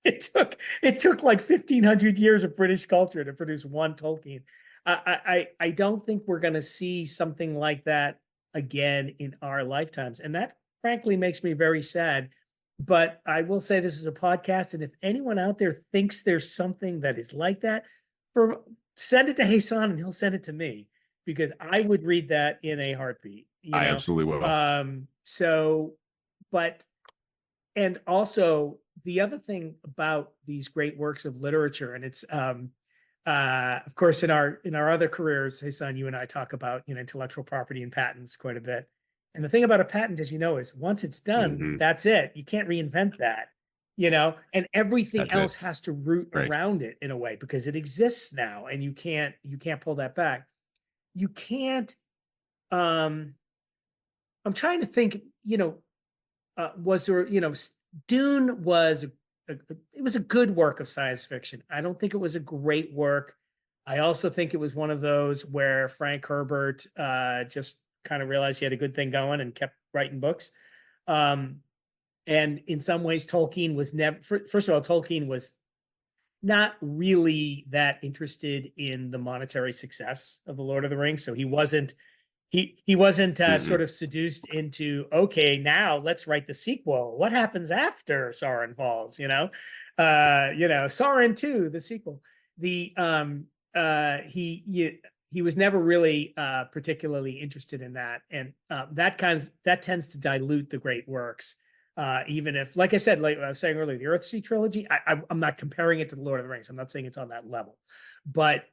It took like 1,500 years of British culture to produce one Tolkien. I don't think we're going to see something like that again in our lifetimes, and that frankly makes me very sad. But I will say this is a podcast, and if anyone out there thinks there's something that is like that, send it to Jesan and he'll send it to me, because I would read that in a heartbeat. I absolutely will. And also the other thing about these great works of literature, and it's of course in our other careers, Jesan, you and I talk about intellectual property and patents quite a bit. And the thing about a patent, as is once it's done, that's it. You can't reinvent that, and everything else has to root around it in a way, because it exists now, and you can't pull that back. You can't. I'm trying to think. Was there? Dune was it was a good work of science fiction. I don't think it was a great work. I also think it was one of those where Frank Herbert just kind of realized he had a good thing going and kept writing books. And in some ways, Tolkien was never. First of all, Tolkien was not really that interested in the monetary success of the Lord of the Rings, so he wasn't sort of seduced into, okay, now let's write the sequel. What happens after Sauron falls? Sauron 2, the sequel. He was never really particularly interested in that, and that tends to dilute the great works. Even if, like I said, like I was saying earlier, the Earthsea trilogy, I'm not comparing it to the Lord of the Rings. I'm not saying it's on that level, but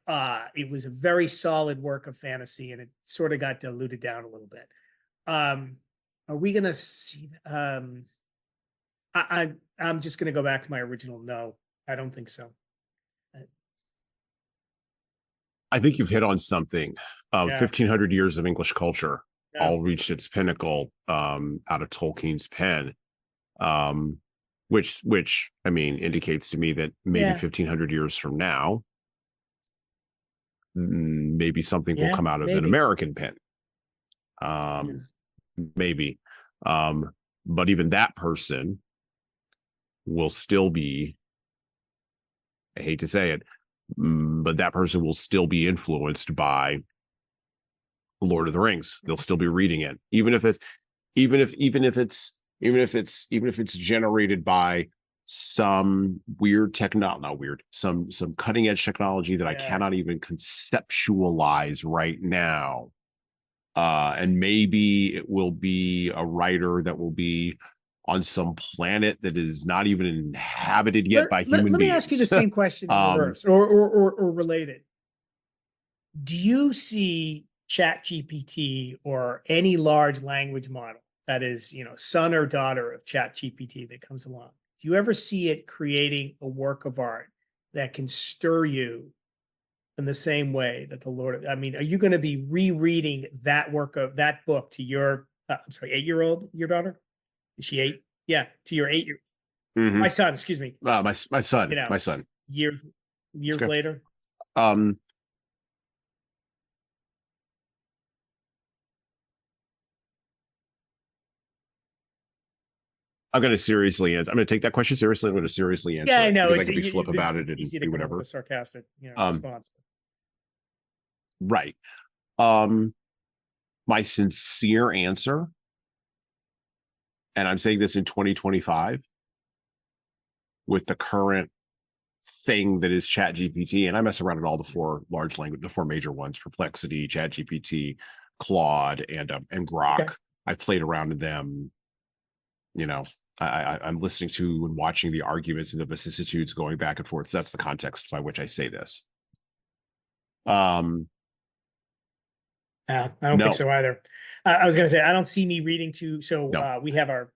it was a very solid work of fantasy, and it sort of got diluted down a little bit. Are we going to see? I'm just going to go back to my original. No, I don't think so. I think you've hit on something. 1,500 years of English culture all reached its pinnacle out of Tolkien's pen. Which I mean indicates to me that maybe 1,500 years from now, maybe something will come out of an American pen. Maybe. But even that person will still be, I hate to say it, but that person will still be influenced by Lord of the Rings. They'll still be reading it, even if it's generated by some weird some cutting edge technology that I cannot even conceptualize right now. And maybe it will be a writer that will be on some planet that is not even inhabited yet by human beings. Let me ask you the same question in reverse or related. Do you see ChatGPT or any large language model that is, son or daughter of ChatGPT that comes along? Do you ever see it creating a work of art that can stir you in the same way that the Lord? I mean, are you going to be rereading that book to your, 8-year-old, your daughter? Is she 8? Yeah, to your 8-year. Mm-hmm. My son, excuse me. My son. My son. Years okay. later. I'm going to seriously answer. I'm going to take that question seriously. I'm going to seriously answer. Yeah, I know. I can be flip about it and easy to do come up whatever. with a sarcastic, response. Right. My sincere answer, and I'm saying this in 2025, with the current thing that is ChatGPT, and I mess around at all the four major ones: Perplexity, ChatGPT, Claude, and Grok. Okay. I played around in them. I'm listening to and watching the arguments and the vicissitudes going back and forth. So that's the context by which I say this. I don't think so either. I was going to say, I don't see me reading to, we have our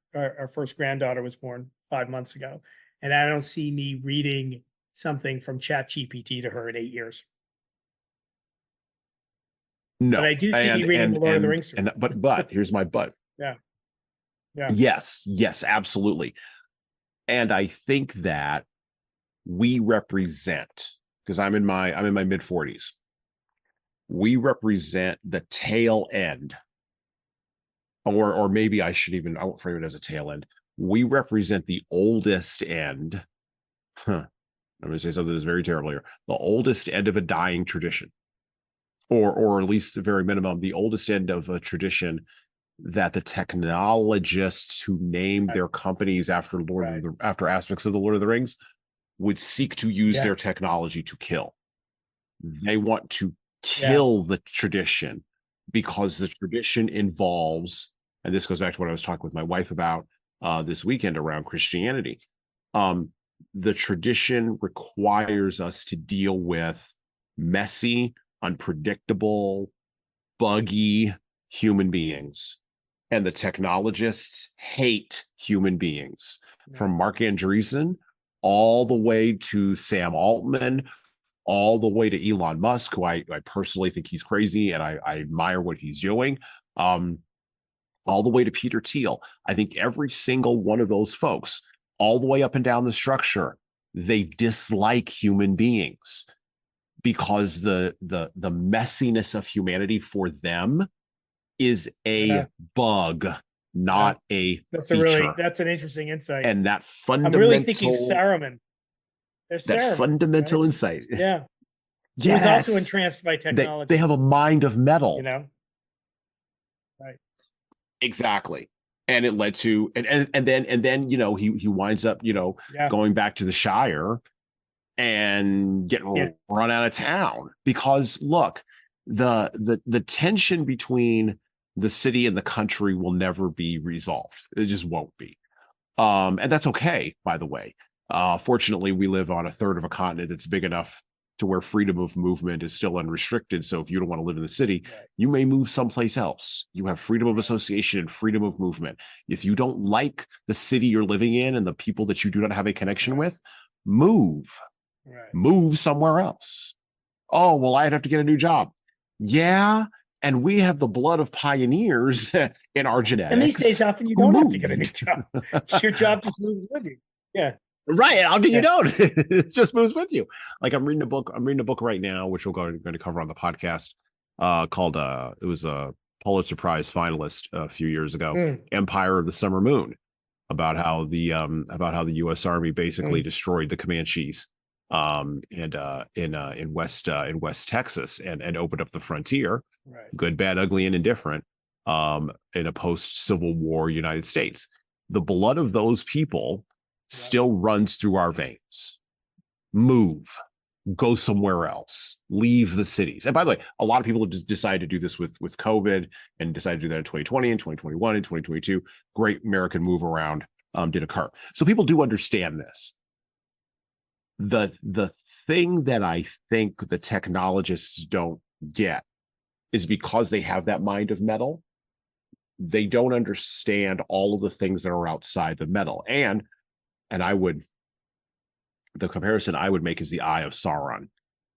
first granddaughter was born 5 months ago, and I don't see me reading something from ChatGPT to her at 8 years. No. But I do see me reading the Lord of the Rings. But here's my but. Yeah. Yes, absolutely. And I think that we represent, because I'm in my mid 40s. We represent the tail end, or maybe I won't frame it as a tail end. We represent the oldest end. I'm going to say something that's very terrible here. The oldest end of a dying tradition, or at least the very minimum, the oldest end of a tradition that the technologists who named their companies after after aspects of the Lord of the Rings would seek to use their technology to kill. They want to kill the tradition because the tradition involves, and this goes back to what I was talking with my wife about this weekend around Christianity. The tradition requires us to deal with messy, unpredictable, buggy human beings. And the technologists hate human beings, from Mark Andreessen all the way to Sam Altman, all the way to Elon Musk, who I personally think he's crazy and I admire what he's doing, all the way to Peter Thiel. I think every single one of those folks, all the way up and down the structure, they dislike human beings because the messiness of humanity for them is a bug, not a feature. That's an interesting insight. And that fundamental, I'm really thinking Saruman. That fundamental insight. Yeah. Yes. He was also entranced by technology. They have a mind of metal. Right. Exactly. And it led to and then he winds up going back to the Shire and getting run out of town because look, the tension between the city and the country will never be resolved. It just won't be. And that's okay, by the way. Fortunately, we live on a third of a continent that's big enough to where freedom of movement is still unrestricted. So if you don't want to live in the city, you may move someplace else. You have freedom of association and freedom of movement. If you don't like the city you're living in and the people that you do not have a connection with, move. Move somewhere else. Oh, well, I'd have to get a new job. Yeah. And we have the blood of pioneers in our genetics. And these days, often you don't have to get a new job. Your job just moves with you. Yeah. Right. You don't. It just moves with you. Like I'm reading a book right now, which we're going to cover on the podcast, called it was a Pulitzer Prize finalist a few years ago, Empire of the Summer Moon. about how the U.S. Army basically destroyed the Comanches in West Texas and opened up the frontier, Right. good, bad, ugly, and indifferent, in a post-Civil War United States. The blood of those people still runs through our veins. Move, go somewhere else, leave the cities. And by the way, a lot of people have just decided to do this with COVID and decided to do that in 2020 and 2021 and 2022. Great American move around did occur. So people do understand this. The thing that I think the technologists don't get is because they have that mind of metal, they don't understand all of the things that are outside the metal. And the comparison I would make is the Eye of Sauron.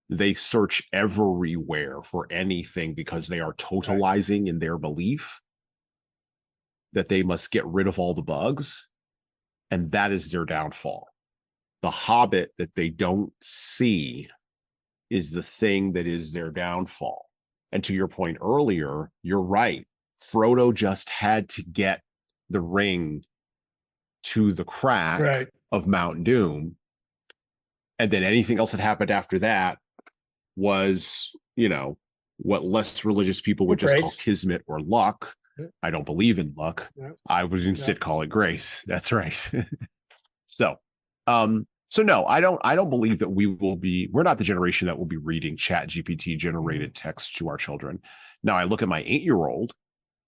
They search everywhere for anything because they are totalizing in their belief that they must get rid of all the bugs, and that is their downfall. The Hobbit that they don't see is the thing that is their downfall. And to your point earlier, you're right. Frodo just had to get the ring to the crack of Mount Doom. And then anything else that happened after that was, what less religious people would just call kismet or luck. I don't believe in luck. I would instead call it grace. That's right. So no, I don't believe that we're not the generation that will be reading Chat GPT generated text to our children. Now I look at my 8-year-old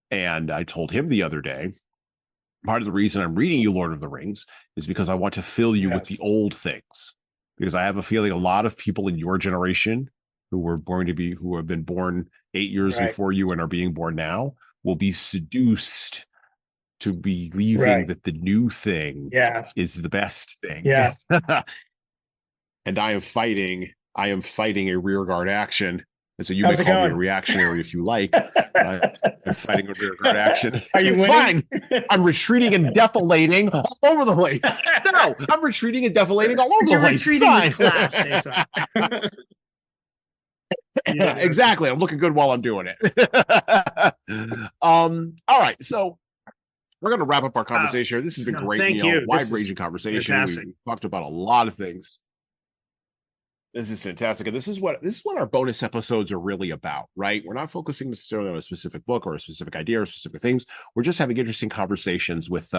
and I told him the other day, part of the reason I'm reading you Lord of the Rings is because I want to fill you with the old things. Because I have a feeling a lot of people in your generation who have been born 8 years before you and are being born now will be seduced to believing that the new thing is the best thing. Yeah. And I am fighting a rearguard action. And so you may call me a reactionary if you like. I'm fighting a rearguard action. Are you It's winning? fine. I'm retreating and deflating all over the place. No, I'm retreating and deflating all over the place. You're retreating with class, Jesan. Exactly. I'm looking good while I'm doing it. All right. So we're going to wrap up our conversation here. This has been great, thank Neal. you. Wide-ranging conversation. Fantastic. We talked about a lot of things. This is fantastic. And this is what our bonus episodes are really about, right? We're not focusing necessarily on a specific book or a specific idea or specific themes. We're just having interesting conversations with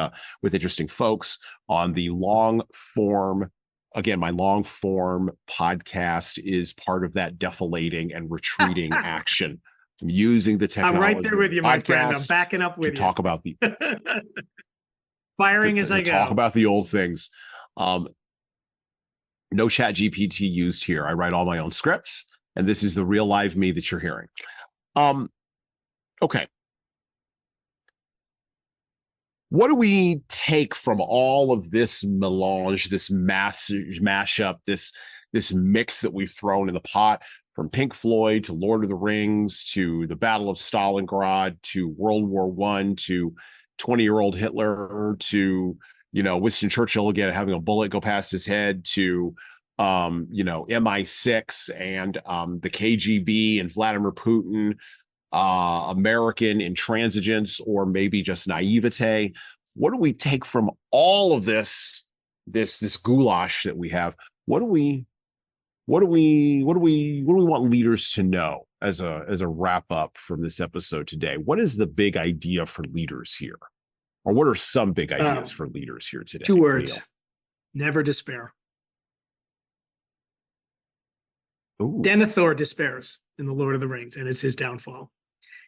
interesting folks on the long form. Again, my long form podcast is part of that deflating and retreating action. I'm using the technology. I'm right there with you, my friend. I'm backing up with you. Talk about the firing as I go. Talk about the old things. No Chat GPT used here. I write all my own scripts, and this is the real live me that you're hearing. Okay. What do we take from all of this melange, this mashup, this mix that we've thrown in the pot, from Pink Floyd to Lord of the Rings to the Battle of Stalingrad to World War I to 20-year-old Hitler to Winston Churchill again having a bullet go past his head to MI6 and the KGB and Vladimir Putin, American intransigence or maybe just naivete? What do we take from all of this goulash that we have? What do we want leaders to know as a wrap up from this episode today? What is the big idea for leaders here? Or what are some big ideas for leaders here today? 2 words. Neal? Never despair. Ooh. Denethor despairs in The Lord of the Rings, and it's his downfall.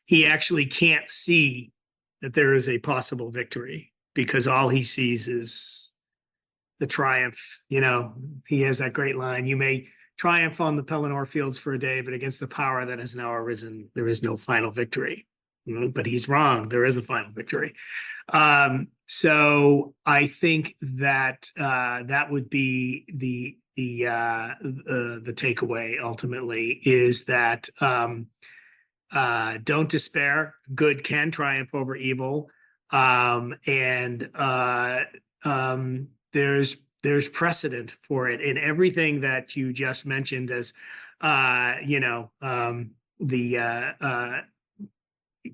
He actually can't see that there is a possible victory because all he sees is the triumph. He has that great line, "You may triumph on the Pelennor fields for a day, but against the power that has now arisen, there is no final victory." But he's wrong. There is a final victory. So I think that that would be the takeaway ultimately is that don't despair. Good can triumph over evil. And there's precedent for it in everything that you just mentioned as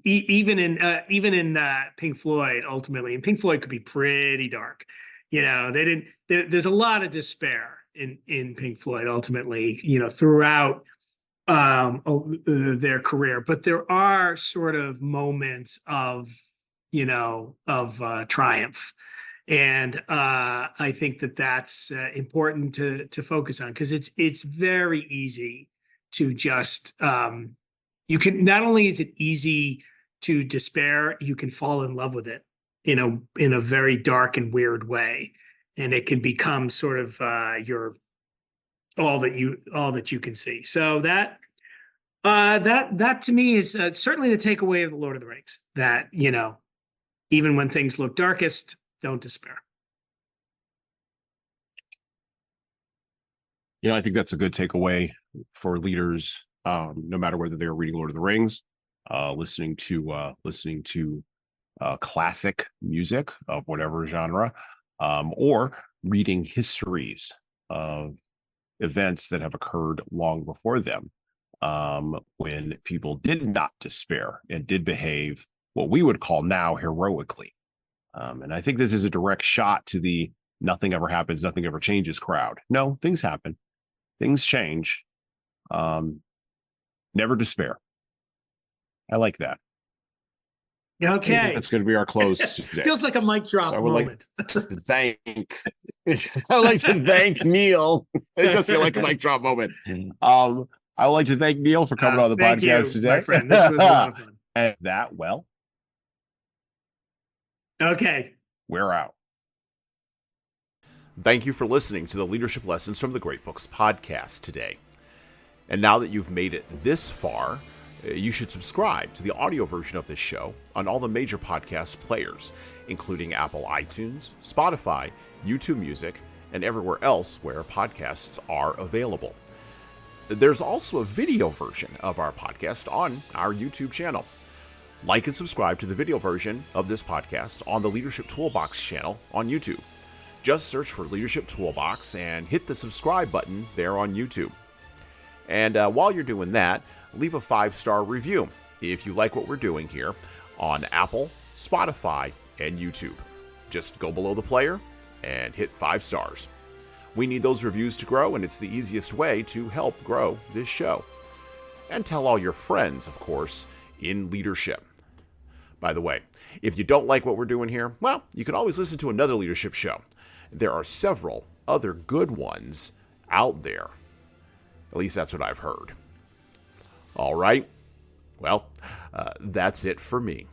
even in Pink Floyd, ultimately, and Pink Floyd could be pretty dark. There's a lot of despair in Pink Floyd ultimately, throughout their career, but there are sort of moments of triumph. And I think that's important to focus on, because it's very easy to just you can, not only is it easy to despair, you can fall in love with it in a very dark and weird way, and it can become sort of your all that you can see. So that to me is certainly the takeaway of the Lord of the Rings. That even when things look darkest, don't despair. I think that's a good takeaway for leaders, no matter whether they're reading Lord of the Rings, listening to classic music of whatever genre, or reading histories of events that have occurred long before them, when people did not despair and did behave what we would call now heroically. And I think this is a direct shot to the nothing ever happens, nothing ever changes crowd. No, things happen. Things change. Never despair. I like that. Okay. That's going to be our close today. Feels like a mic drop moment. I would like to thank Neal. It does feel like a mic drop moment. I would like to thank Neal for coming on the podcast today. My friend. This was a lot of fun. And that, well. Okay. We're out. Thank you for listening to the Leadership Lessons from the Great Books podcast today. And now that you've made it this far, you should subscribe to the audio version of this show on all the major podcast players, including Apple iTunes, Spotify, YouTube Music, and everywhere else where podcasts are available. There's also a video version of our podcast on our YouTube channel. Like and subscribe to the video version of this podcast on the Leadership Toolbox channel on YouTube. Just search for Leadership Toolbox and hit the subscribe button there on YouTube. And while you're doing that, leave a 5-star review if you like what we're doing here on Apple, Spotify, and YouTube. Just go below the player and hit 5 stars. We need those reviews to grow, and it's the easiest way to help grow this show. And tell all your friends, of course, in leadership. By the way, if you don't like what we're doing here, well, you can always listen to another leadership show. There are several other good ones out there. At least that's what I've heard. All right. Well, that's it for me.